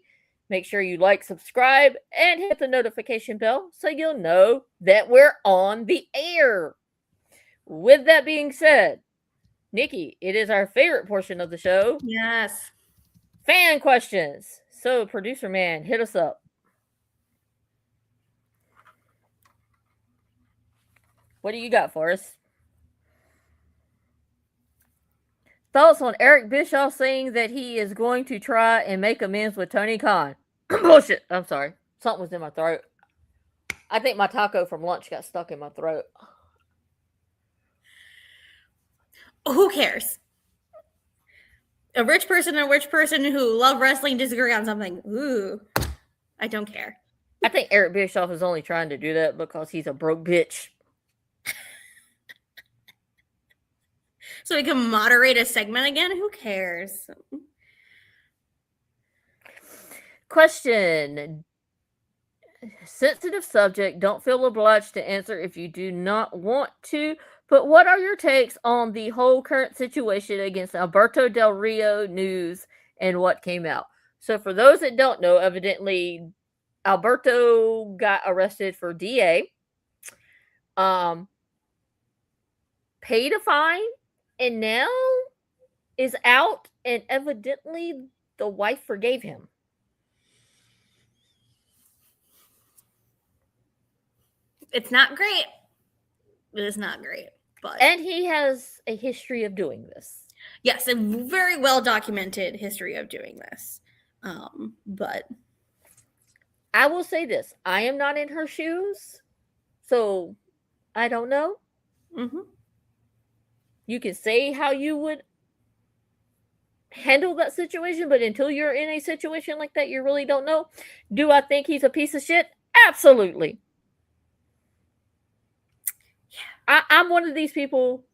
Make sure you like, subscribe, and hit the notification bell so you'll know that we're on the air. With that being said, Nikki, it is our favorite portion of the show. Yes. Fan questions. So, producer man, hit us up. What do you got for us? Thoughts on Eric Bischoff saying that he is going to try and make amends with Tony Khan? Bullshit. I'm sorry. Something was in my throat. I think my taco from lunch got stuck in my throat. Who cares? A rich person and a rich person who love wrestling disagree on something. Ooh, I don't care. I think Eric Bischoff is only trying to do that because he's a broke bitch. So we can moderate a segment again? Who cares? Question. Sensitive subject. Don't feel obliged to answer if you do not want to. But what are your takes on the whole current situation against Alberto Del Rio news and what came out? So for those that don't know, evidently Alberto got arrested for DA, paid a fine, and now is out, and evidently the wife forgave him. It's not great. It is not great. And he has a history of doing this. Yes, a very well documented history of doing this. But I will say this. I am not in her shoes, so I don't know. Mm-hmm. You can say how you would handle that situation, but until you're in a situation like that, you really don't know. Do I think he's a piece of shit? Absolutely. I'm one of these people.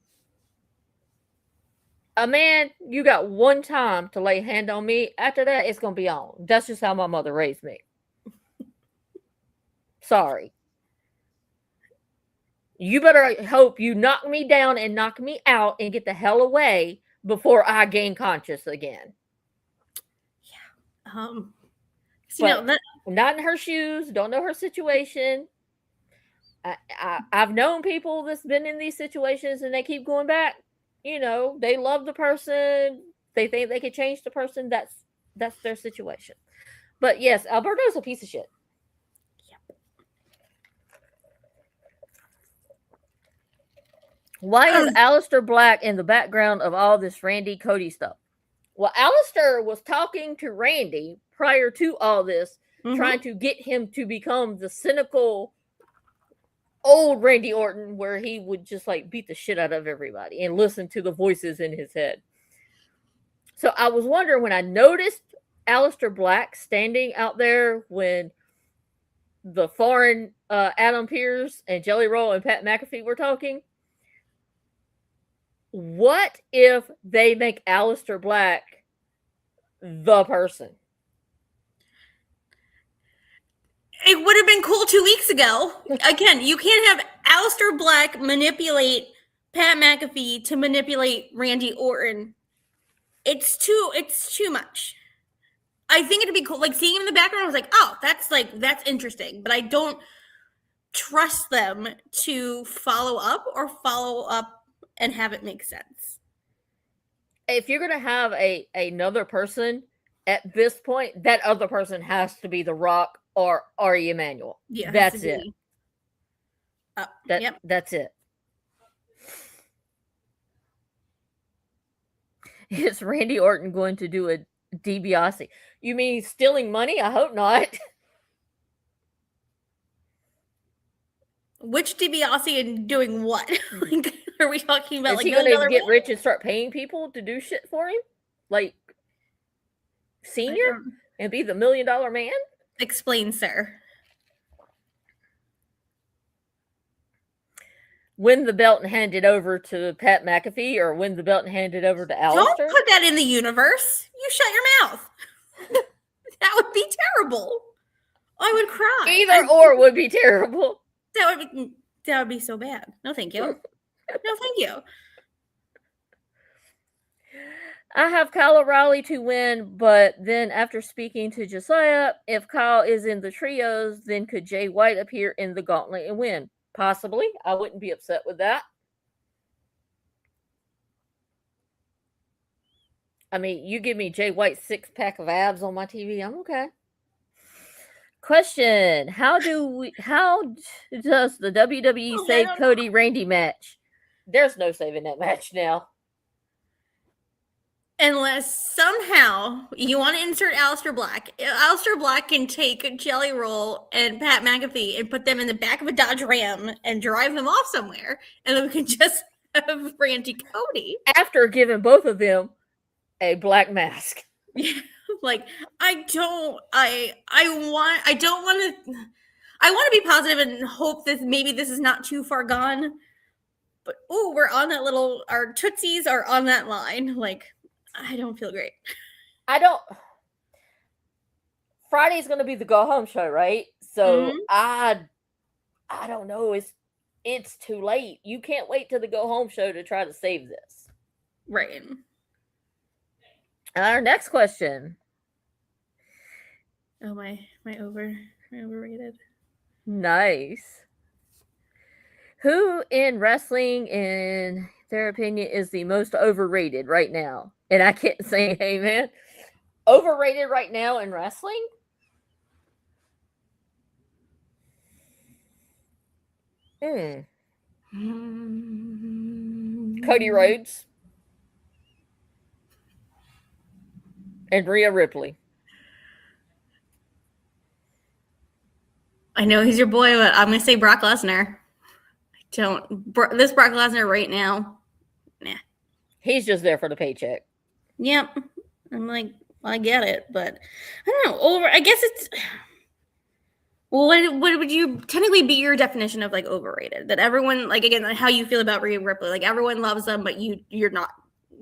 A man, you got one time to lay hand on me. After that, it's gonna be on. That's just how my mother raised me. Sorry. You better hope you knock me down and knock me out and get the hell away before I gain conscious again. But, that not in her shoes. Don't know her situation. I've known people that's been in these situations and they keep going back. They love the person. They think they can change the person. That's their situation. But yes, Alberto's a piece of shit. Yep. Why is Aleister Black in the background of all this Randy Cody stuff? Well, Aleister was talking to Randy prior to all this, trying to get him to become the cynical old Randy Orton, where he would just beat the shit out of everybody and listen to the voices in his head. So I was wondering when I noticed Aleister Black standing out there when the foreign Adam Pearce and Jelly Roll and Pat McAfee were talking, what if they make Aleister Black the person? It would have been cool 2 weeks ago. Again, you can't have Aleister Black manipulate Pat McAfee to manipulate Randy Orton. It's too much. I think it'd be cool. Seeing him in the background, I was like, oh, that's interesting. But I don't trust them to follow up and have it make sense. If you're gonna have another person at this point, that other person has to be The Rock or Ari Emanuel. Yeah, that's it. Yep. That's it. Is Randy Orton going to do a DiBiase? You mean stealing money? I hope not. Which DiBiase and doing what? Are we talking about? Is he going to get rich and start paying people to do shit for him? Senior? And be the $1 million man? Explain, sir. Win the belt and hand it over to Pat McAfee, or win the belt and hand it over to Aleister? Don't put that in the universe. You shut your mouth. That would be terrible. I would cry. Either or would be terrible. That would be so bad. No, thank you. No, thank you. I have Kyle O'Reilly to win, but then after speaking to Josiah, if Kyle is in the trios, then could Jay White appear in the gauntlet and win? Possibly. I wouldn't be upset with that. I mean, you give me Jay White's 6-pack of abs on my TV, I'm okay. Question: How does the WWE save Cody Randy match? There's no saving that match now. Unless somehow you want to insert Aleister Black. Aleister Black can take Jelly Roll and Pat McAfee and put them in the back of a Dodge Ram and drive them off somewhere. And then we can just have Randy Cody. After giving both of them a black mask. Yeah, I want to be positive and hope that maybe this is not too far gone. But we're on that our Tootsies are on that line. I don't feel great. Friday's going to be the go home show, right? So I don't know. It's too late. You can't wait till the go home show to try to save this. Right. Our next question. Oh, my overrated. Nice. Who in wrestling, in their opinion, is the most overrated right now? And I can't say, hey, man, overrated right now in wrestling? Cody Rhodes. And Rhea Ripley. I know he's your boy, but I'm going to say Brock Lesnar. This Brock Lesnar right now, nah. He's just there for the paycheck. Yep. I'm I get it, but I don't know. I guess it's. Well, what would you technically be your definition of overrated? That everyone again, how you feel about Rhea Ripley? Everyone loves them, but you're not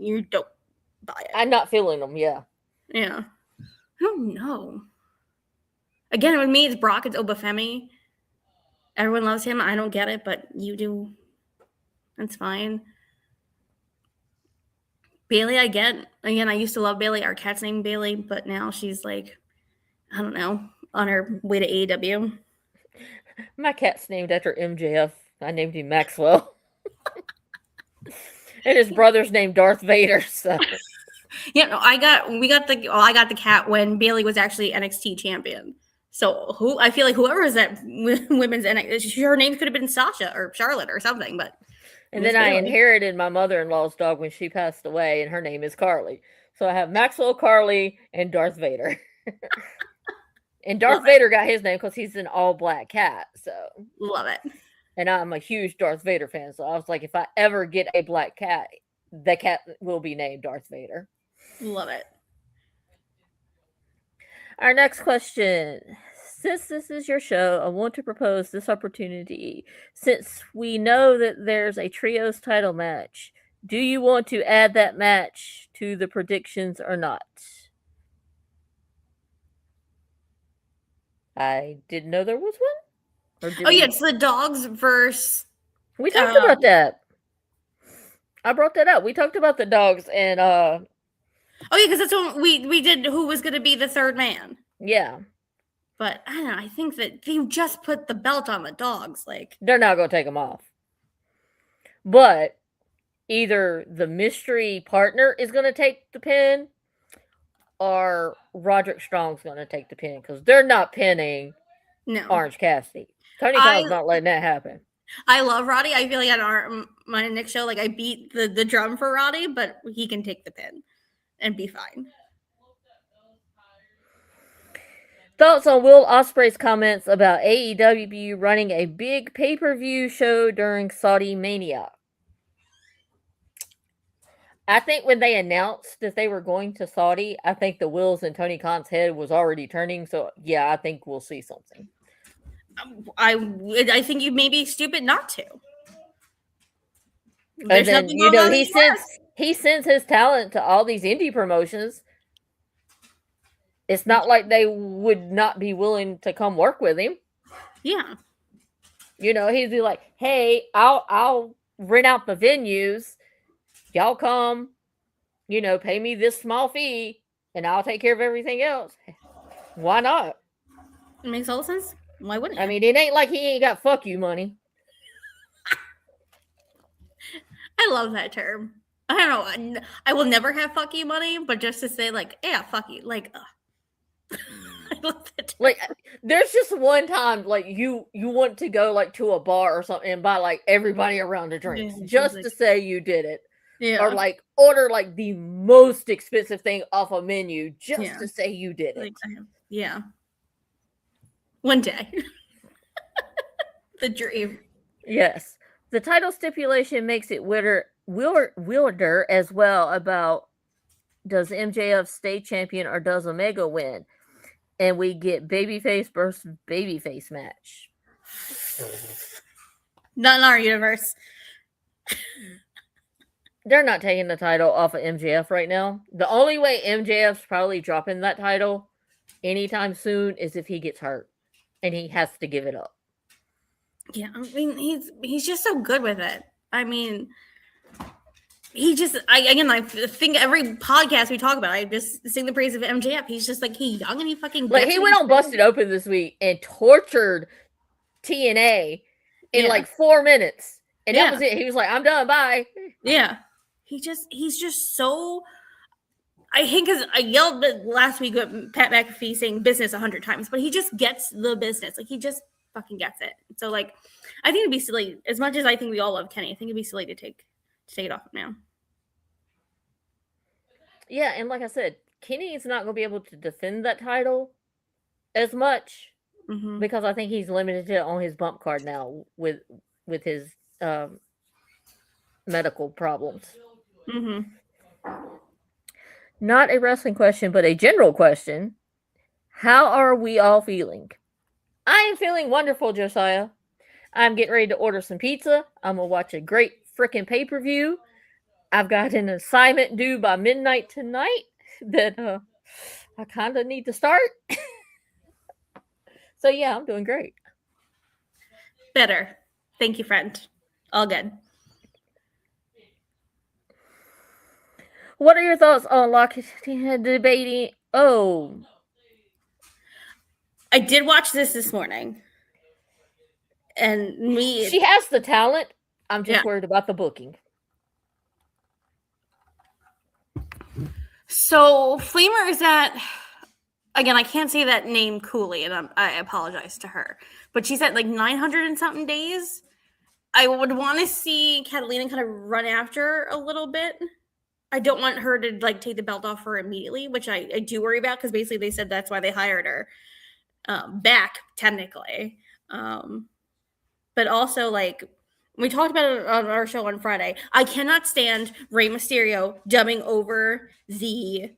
you don't buy it. I'm not feeling them. Yeah. Yeah. I don't know. Again, with me, it's Brock. It's Obafemi. Everyone loves him. I don't get it, but you do. That's fine. Bailey, I get. Again, I used to love Bailey. Our cat's named Bailey, but now she's like, I don't know, on her way to AEW. My cat's named after MJF. I named him Maxwell. And his brother's named Darth Vader. So Yeah, no, I got the cat when Bailey was actually NXT champion. So I feel like whoever is that women's NXT, her name could have been Sasha or Charlotte or something, but. and then I inherited my mother-in-law's dog when she passed away, and her name is Carly. So I have Maxwell, Carly, and Darth Vader. And Darth Vader got his name because he's an all-black cat. So love it. And I'm a huge Darth Vader fan. So I was like, if I ever get a black cat, the cat will be named Darth Vader. Love it. Our next question. Since this is your show, I want to propose this opportunity. Since we know that there's a trios title match, do you want to add that match to the predictions or not? I didn't know there was one. Yeah, it's the dogs versus. We talked about that. I brought that up. We talked about the dogs and Oh yeah, because that's when we did who was going to be the third man. Yeah. But I don't know. I think that they just put the belt on the dogs. Like they're not going to take them off. But either the mystery partner is going to take the pin, or Roderick Strong's going to take the pin because they're not pinning Orange Cassidy. Tony Khan's not letting that happen. I love Roddy. I feel like on my next show, like I beat the drum for Roddy, but he can take the pin and be fine. Thoughts on Will Ospreay's comments about AEW running a big pay-per-view show during Saudi Mania? I think when they announced that they were going to Saudi, I think the wheels in Tony Khan's head was already turning. So, yeah, I think we'll see something. I think you may be stupid not to. And then, he sends his talent to all these indie promotions. It's not like they would not be willing to come work with him. Yeah. He'd be like, hey, I'll rent out the venues. Y'all come, pay me this small fee, and I'll take care of everything else. Why not? It makes all the sense. Why wouldn't you? I mean, it ain't like he ain't got fuck you money. I love that term. I don't know. I will never have fuck you money, but just to say, like, yeah, fuck you. Like, I love that term. Like, there's just one time, like, you want to go, like, to a bar or something and buy, like, everybody around a drink just to say you did it. Yeah. Or, like, order, like, the most expensive thing off a menu just to say you did it. Yeah. One day. The dream. Yes. The title stipulation makes it wilder as well about does MJF stay champion or does Omega win? And we get babyface versus babyface match. Not in our universe. They're not taking the title off of MJF right now. The only way MJF's probably dropping that title anytime soon is if he gets hurt. And he has to give it up. Yeah, I mean, he's just so good with it. I mean, I think every podcast we talk about, I just sing the praise of MJF. He's just like, he's young and he fucking like he went on Busted Open this week and tortured TNA in like 4 minutes. And that was it. He was like, I'm done, bye. Yeah. He's just so I think because I yelled last week at Pat McAfee saying business 100 times, but he just gets the business. Like he just fucking gets it. So like, I think it'd be silly. As much as I think we all love Kenny, I think it'd be silly to take it off now. Yeah, and like I said, Kenny is not going to be able to defend that title as much because I think he's limited on his bump card now with his medical problems. Not a wrestling question, but a general question. How are we all feeling? I am feeling wonderful, Josiah. I'm getting ready to order some pizza. I'm going to watch a great freaking pay-per-view. I've got an assignment due by midnight tonight that I kind of need to start. So yeah, I'm doing great. Better. Thank you, friend. All good. What are your thoughts on Lockheed debating? Oh, I did watch this morning. And she has the talent. I'm just Yeah. worried about the booking. So Flamer is at, again, I can't say that name coolly, and I apologize to her, but she's at like 900 and something days. I would want to see Catalina kind of run after her a little bit. I don't want her to like take the belt off her immediately, which I do worry about, because basically they said that's why they hired her back, technically. But also, like, we talked about it on our show on Friday, I cannot stand Rey Mysterio dubbing over them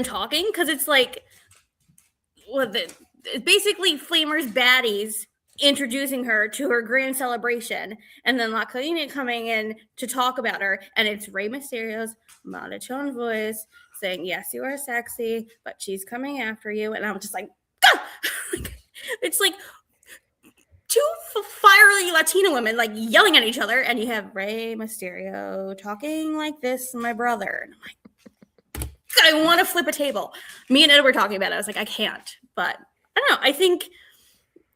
talking, because it's like, it's basically Flamer's baddies introducing her to her grand celebration, and then La Colina coming in to talk about her, and it's Rey Mysterio's monotone voice saying, yes, you are sexy, but she's coming after you. And I'm just like, ah! It's like two fiery Latina women like yelling at each other, and you have Rey Mysterio talking like this, my brother. And I'm like, I want to flip a table. Me and Ed were talking about it. I was like, I can't. But I don't know. I think,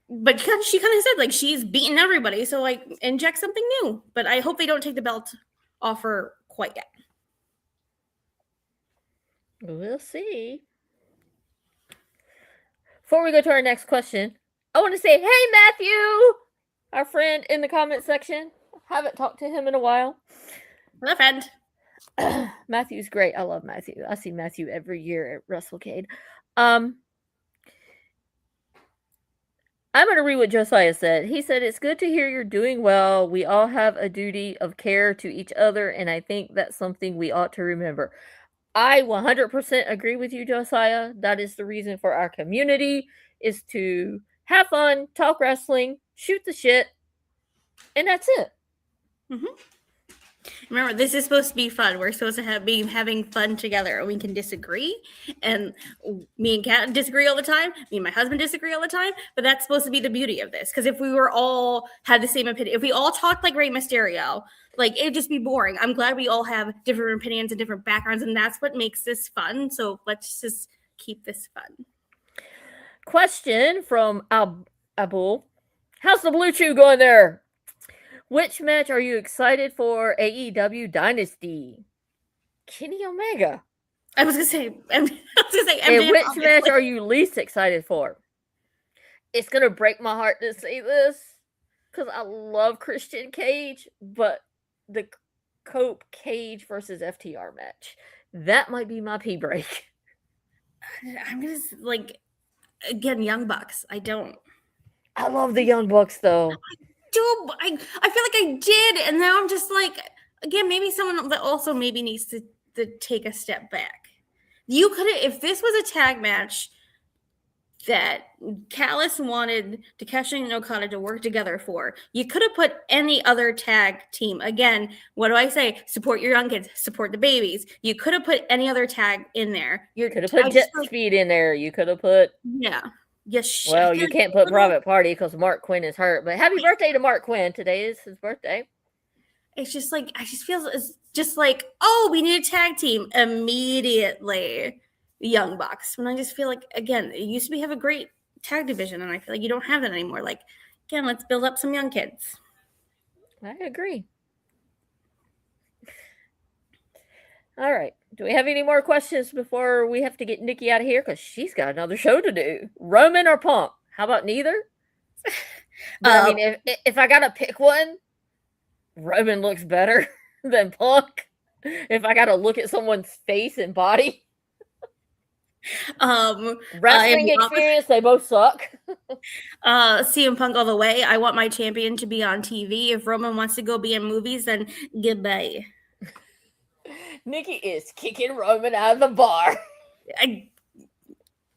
but she kind of said like she's beaten everybody, so like inject something new. But I hope they don't take the belt off her quite yet. We'll see. Before we go to our next question, I want to say, hey, Matthew, our friend in the comment section. Haven't talked to him in a while. Hello, friend. Matthew's great. I love Matthew. I see Matthew every year at WrestleCade. I'm going to read what Josiah said. He said, it's good to hear you're doing well. We all have a duty of care to each other, and I think that's something we ought to remember. I 100% agree with you, Josiah. That is the reason for our community, is to have fun, talk wrestling, shoot the shit, and that's it. Mm-hmm. Remember, this is supposed to be fun. We're supposed to be having fun together. We can disagree, and me and Kat disagree all the time. Me and my husband disagree all the time, but that's supposed to be the beauty of this. Because if we were all had the same opinion, if we all talked like Rey Mysterio, like it'd just be boring. I'm glad we all have different opinions and different backgrounds, and that's what makes this fun. So let's just keep this fun. Question from Abul. How's the Blue Chew going there? Which match are you excited for AEW Dynasty? Kenny Omega. I was gonna say. And which match are you least excited for? It's gonna break my heart to say this, because I love Christian Cage, but the Cope Cage versus FTR match, that might be my pee break. I'm gonna like, again, Young Bucks. I love the Young Bucks though. I feel like I did, and now I'm just like, again, maybe someone that also maybe needs to take a step back. You could have, if this was a tag match that Callis wanted Takeshi and Okada to work together for, you could have put any other tag team. Again, what do I say? Support your young kids, support the babies. You could have put any other tag in there. You could have put Jet Speed in there. You could have put Yes. Well, you can't put Private Party because Mark Quinn is hurt. But happy birthday to Mark Quinn. Today is his birthday. It's just like, I just feel it's just like, oh, we need a tag team immediately. The Young Bucks. When I just feel like, again, it used to have a great tag division, and I feel like you don't have that anymore. Like, again, let's build up some young kids. I agree. All right. Do we have any more questions before we have to get Nikki out of here? Because she's got another show to do. Roman or Punk? How about neither? I mean, if I got to pick one, Roman looks better than Punk. If I got to look at someone's face and body. Wrestling experience, they both suck. CM Punk all the way. I want my champion to be on TV. If Roman wants to go be in movies, then goodbye. Nikki is kicking Roman out of the bar.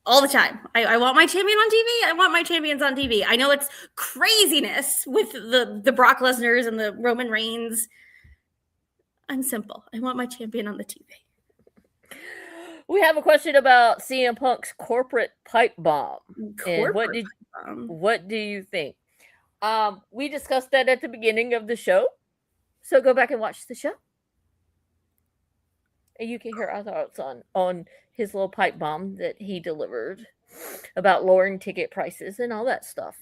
All the time. I want my champion on TV. I want my champions on TV. I know it's craziness with the Brock Lesnar's and the Roman Reigns. I'm simple. I want my champion on the TV. We have a question about CM Punk's corporate pipe bomb. And what do you think? We discussed that at the beginning of the show. So go back and watch the show. And you can hear our thoughts on his little pipe bomb that he delivered about lowering ticket prices and all that stuff.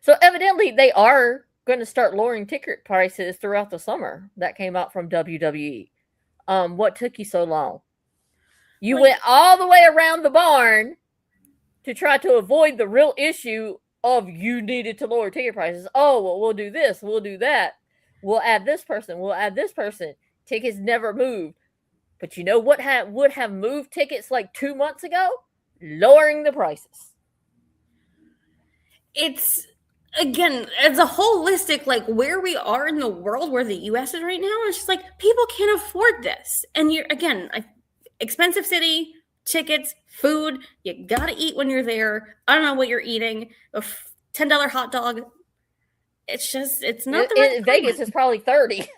So evidently they are going to start lowering ticket prices throughout the summer. That came out from WWE. What took you so long? You went all the way around the barn to try to avoid the real issue of you needed to lower ticket prices. Oh, well, we'll do this. We'll do that. We'll add this person. We'll add this person. Tickets never moved. But you know what would have moved tickets like 2 months ago? Lowering the prices. It's, again, it's a holistic, like, where we are in the world, where the U.S. is right now. It's just like, people can't afford this. And you're, again, expensive city, tickets, food, you gotta eat when you're there. I don't know what you're eating. A $10 hot dog. It's just, it's not the right Vegas is probably 30.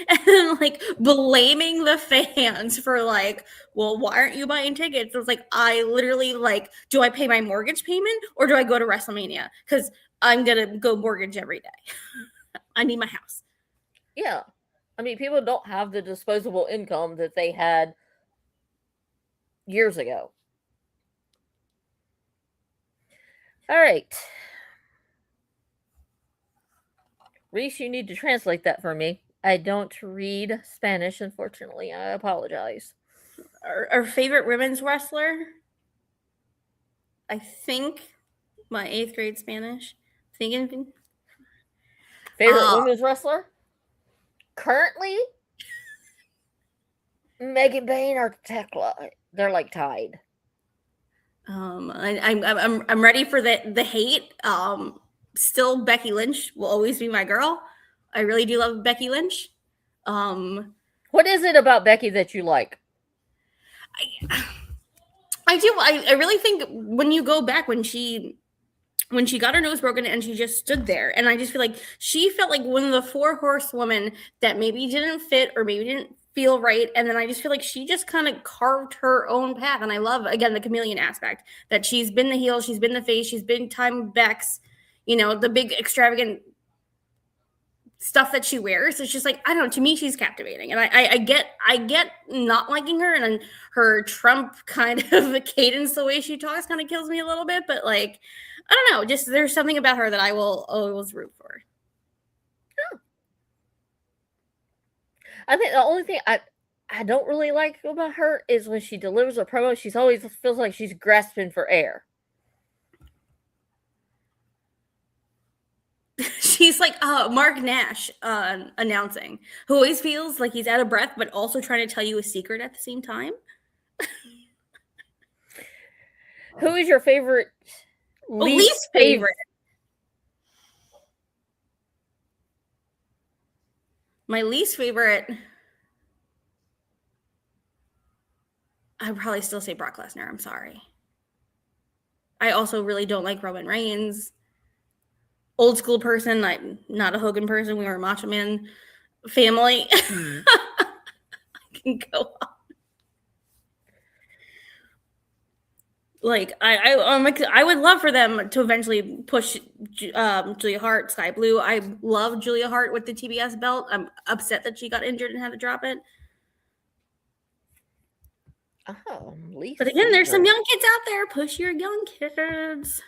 And then, like, blaming the fans for, like, well, why aren't you buying tickets? It's like, I literally, like, do I pay my mortgage payment or do I go to WrestleMania? Because I'm going to go mortgage every day. I need my house. Yeah. I mean, people don't have the disposable income that they had years ago. All right. Reese, you need to translate that for me. I don't read Spanish, unfortunately. I apologize. Our favorite women's wrestler? I think my 8th grade Spanish. Favorite women's wrestler? Currently? Megan Bain or Tekla. They're like tied. I'm ready for the hate. Still, Becky Lynch will always be my girl. I really do love Becky Lynch. What is it about Becky that you like? I do. I really think when you go back, when she got her nose broken and she just stood there, and I just feel like she felt like one of the 4 horsewomen that maybe didn't fit or maybe didn't feel right. And then I just feel like she just kind of carved her own path. And I love, again, the chameleon aspect, that she's been the heel, she's been the face, she's been time Bex, you know, the big extravagant stuff that she wears. It's just like, I don't know, to me, she's captivating. And I get not liking her, and then her Trump kind of cadence, the way she talks kind of kills me a little bit. But, like, I don't know, just there's something about her that I will always root for. I think the only thing I don't really like about her is when she delivers a promo, she's always feels like she's grasping for air. She's like Mark Nash announcing, who always feels like he's out of breath, but also trying to tell you a secret at the same time. Who is your favorite? Least favorite. My least favorite, I'd probably still say Brock Lesnar. I'm sorry. I also really don't like Roman Reigns. Old school person. I'm not a Hogan person. We were a Macho Man family. I can go on. Like, I would love for them to eventually push Julia Hart, Sky Blue. I love Julia Hart with the TBS belt. I'm upset that she got injured and had to drop it. Oh, but again, there's some young kids out there. Push your young kids.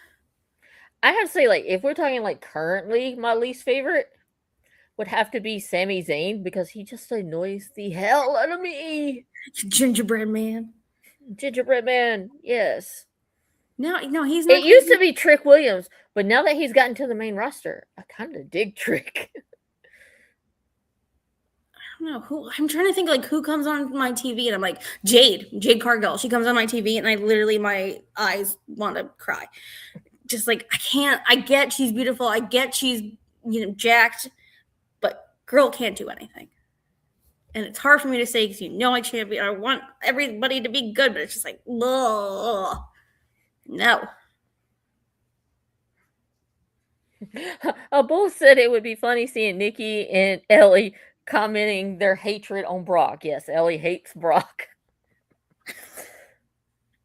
I have to say, like, if we're talking like currently, my least favorite would have to be Sami Zayn, because he just annoys the hell out of me. Gingerbread Man. Gingerbread Man, yes. No, he's not. It used to be Trick Williams, but now that he's gotten to the main roster, I kind of dig Trick. I don't know who. I'm trying to think, like, who comes on my TV, and I'm like, Jade Cargill. She comes on my TV, and I literally, my eyes want to cry. Just like, I can't. I get she's beautiful. I get she's, jacked, but girl can't do anything. And it's hard for me to say, because I champion. I want everybody to be good, but it's just like, ugh. No. Both said it would be funny seeing Nikki and Ellie commenting their hatred on Brock. Yes, Ellie hates Brock.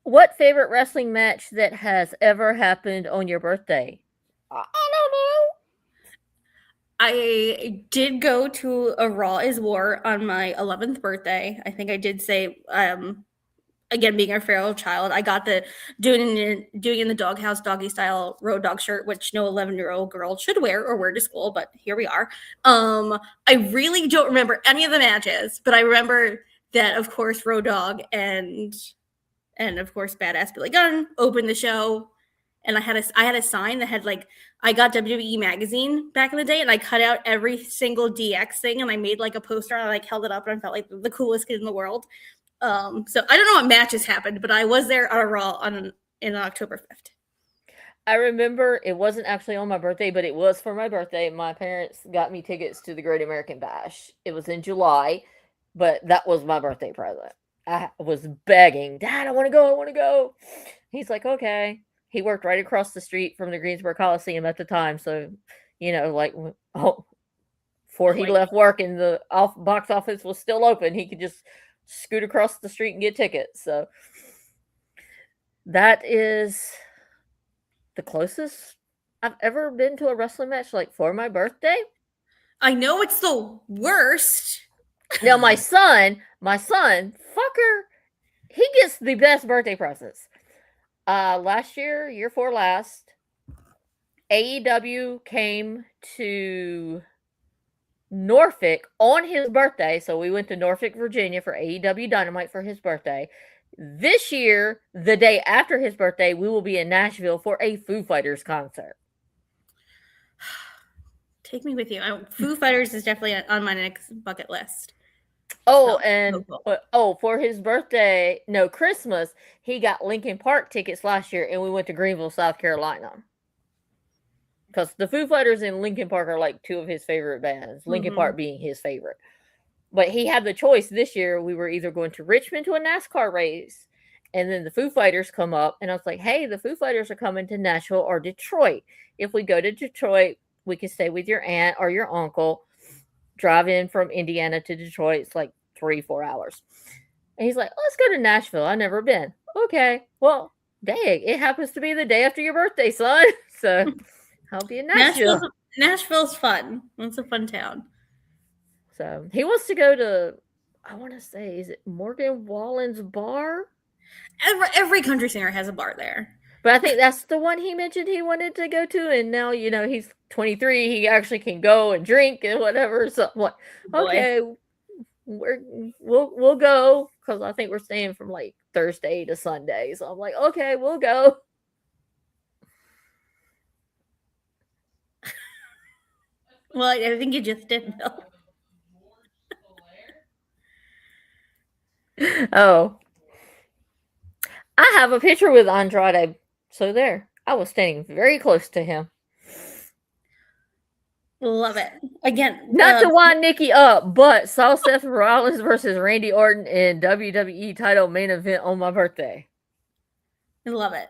What favorite wrestling match that has ever happened on your birthday? I don't know. I did go to a Raw is War on my 11th birthday. I think I did say, again, being a feral child, I got the doing in the doghouse doggy style road dog shirt, which no 11-year-old girl should wear or wear to school, but here we are. I really don't remember any of the matches, but I remember that, of course, Road Dog and of course Badass Billy Gunn opened the show, and I had a sign that had like, I got WWE magazine back in the day, and I cut out every single DX thing, and I made like a poster, and I like held it up, and I felt like the coolest kid in the world. So I don't know what matches happened, but I was there on a Raw in October 5th. I remember it wasn't actually on my birthday, but it was for my birthday. My parents got me tickets to the Great American Bash. It was in July, but that was my birthday present. I was begging, Dad, I want to go. I want to go. He's like, okay. He worked right across the street from the Greensboro Coliseum at the time. So, like, before he left work and the box office was still open, he could just scoot across the street and get tickets. So that is the closest I've ever been to a wrestling match, like for my birthday. I know it's the worst. Now my son, fucker, he gets the best birthday presents. Last year before last, AEW came to Norfolk on his birthday. So we went to Norfolk, Virginia for AEW Dynamite for his birthday. This year, the day after his birthday, we will be in Nashville for a Foo Fighters concert. Take me with you. Foo Fighters is definitely on my next bucket list. Oh, and for his birthday, no, Christmas, he got Linkin Park tickets last year, and we went to Greenville, South Carolina. Because the Foo Fighters and Linkin Park are like two of his favorite bands, Linkin Park being his favorite. But he had the choice this year. We were either going to Richmond to a NASCAR race, and then the Foo Fighters come up, and I was like, hey, the Foo Fighters are coming to Nashville or Detroit. If we go to Detroit, we can stay with your aunt or your uncle, drive in from Indiana to Detroit. It's like 3-4 hours. And he's like, let's go to Nashville. I've never been. Okay, well, dang, it happens to be the day after your birthday, son. So I'll be in Nashville. Nashville's fun. It's a fun town. So he wants to go to, I want to say, is it Morgan Wallen's bar? Every country singer has a bar there. But I think that's the one he mentioned he wanted to go to. And now, he's 23. He actually can go and drink and whatever. So I'm like, okay, we'll go. Because I think we're staying from like Thursday to Sunday. So I'm like, okay, we'll go. Well, I think you just did, Bill. Oh. I have a picture with Andrade. So there. I was standing very close to him. Love it. Again. Not to wind Nikki up, but saw Seth Rollins versus Randy Orton in WWE title main event on my birthday. I love it.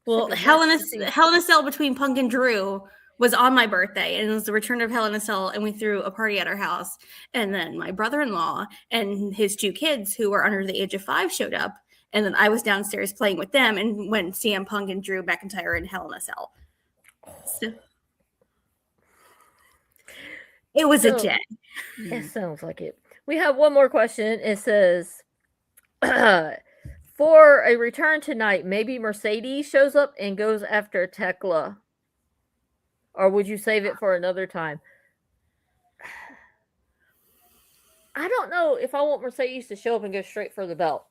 Well, Hell in a Cell between Punk and Drew was on my birthday, and it was the return of Hell in a Cell, and we threw a party at our house. And then my brother-in-law and his 2 kids, who were under the age of 5, showed up. And then I was downstairs playing with them, and when CM Punk and Drew McIntyre in Hell in a Cell. So, it was a day. It sounds like it. We have one more question. It says, for a return tonight, maybe Mercedes shows up and goes after Tekla. Or would you save it for another time? I don't know if I want Mercedes to show up and go straight for the belt.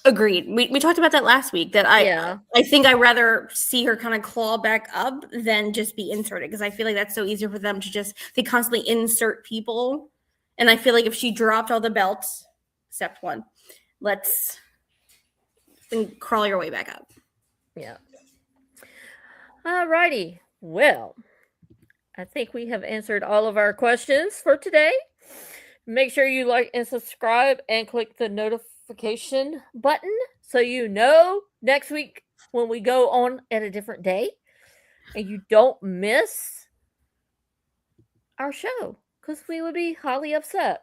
Agreed. We talked about that last week, that I think I'd rather see her kind of claw back up than just be inserted, because I feel like that's so easy for them to they constantly insert people. And I feel like if she dropped all the belts, except one, then crawl your way back up. Yeah. Alrighty. Well, I think we have answered all of our questions for today. Make sure you like and subscribe and click the notification button so you know next week when we go on at a different day. and you don't miss our show, because we would be highly upset.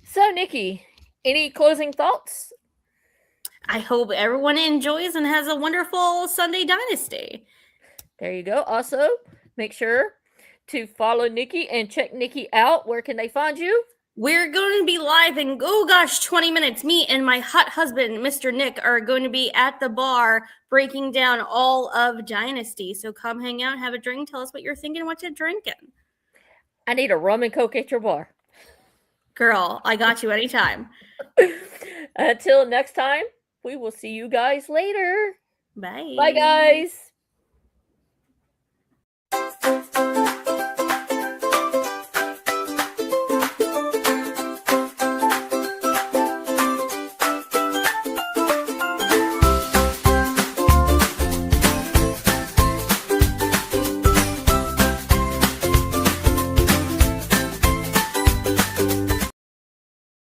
So, Nikki, any closing thoughts? I hope everyone enjoys and has a wonderful Sunday Dynasty. There you go. Also, make sure to follow Nikki and check Nikki out. Where can they find you? We're going to be live in, 20 minutes. Me and my hot husband, Mr. Nick, are going to be at the bar breaking down all of Dynasty. So come hang out, have a drink, tell us what you're thinking, what you're drinking. I need a rum and coke at your bar. Girl, I got you anytime. Until next time, we will see you guys later. Bye. Bye, guys.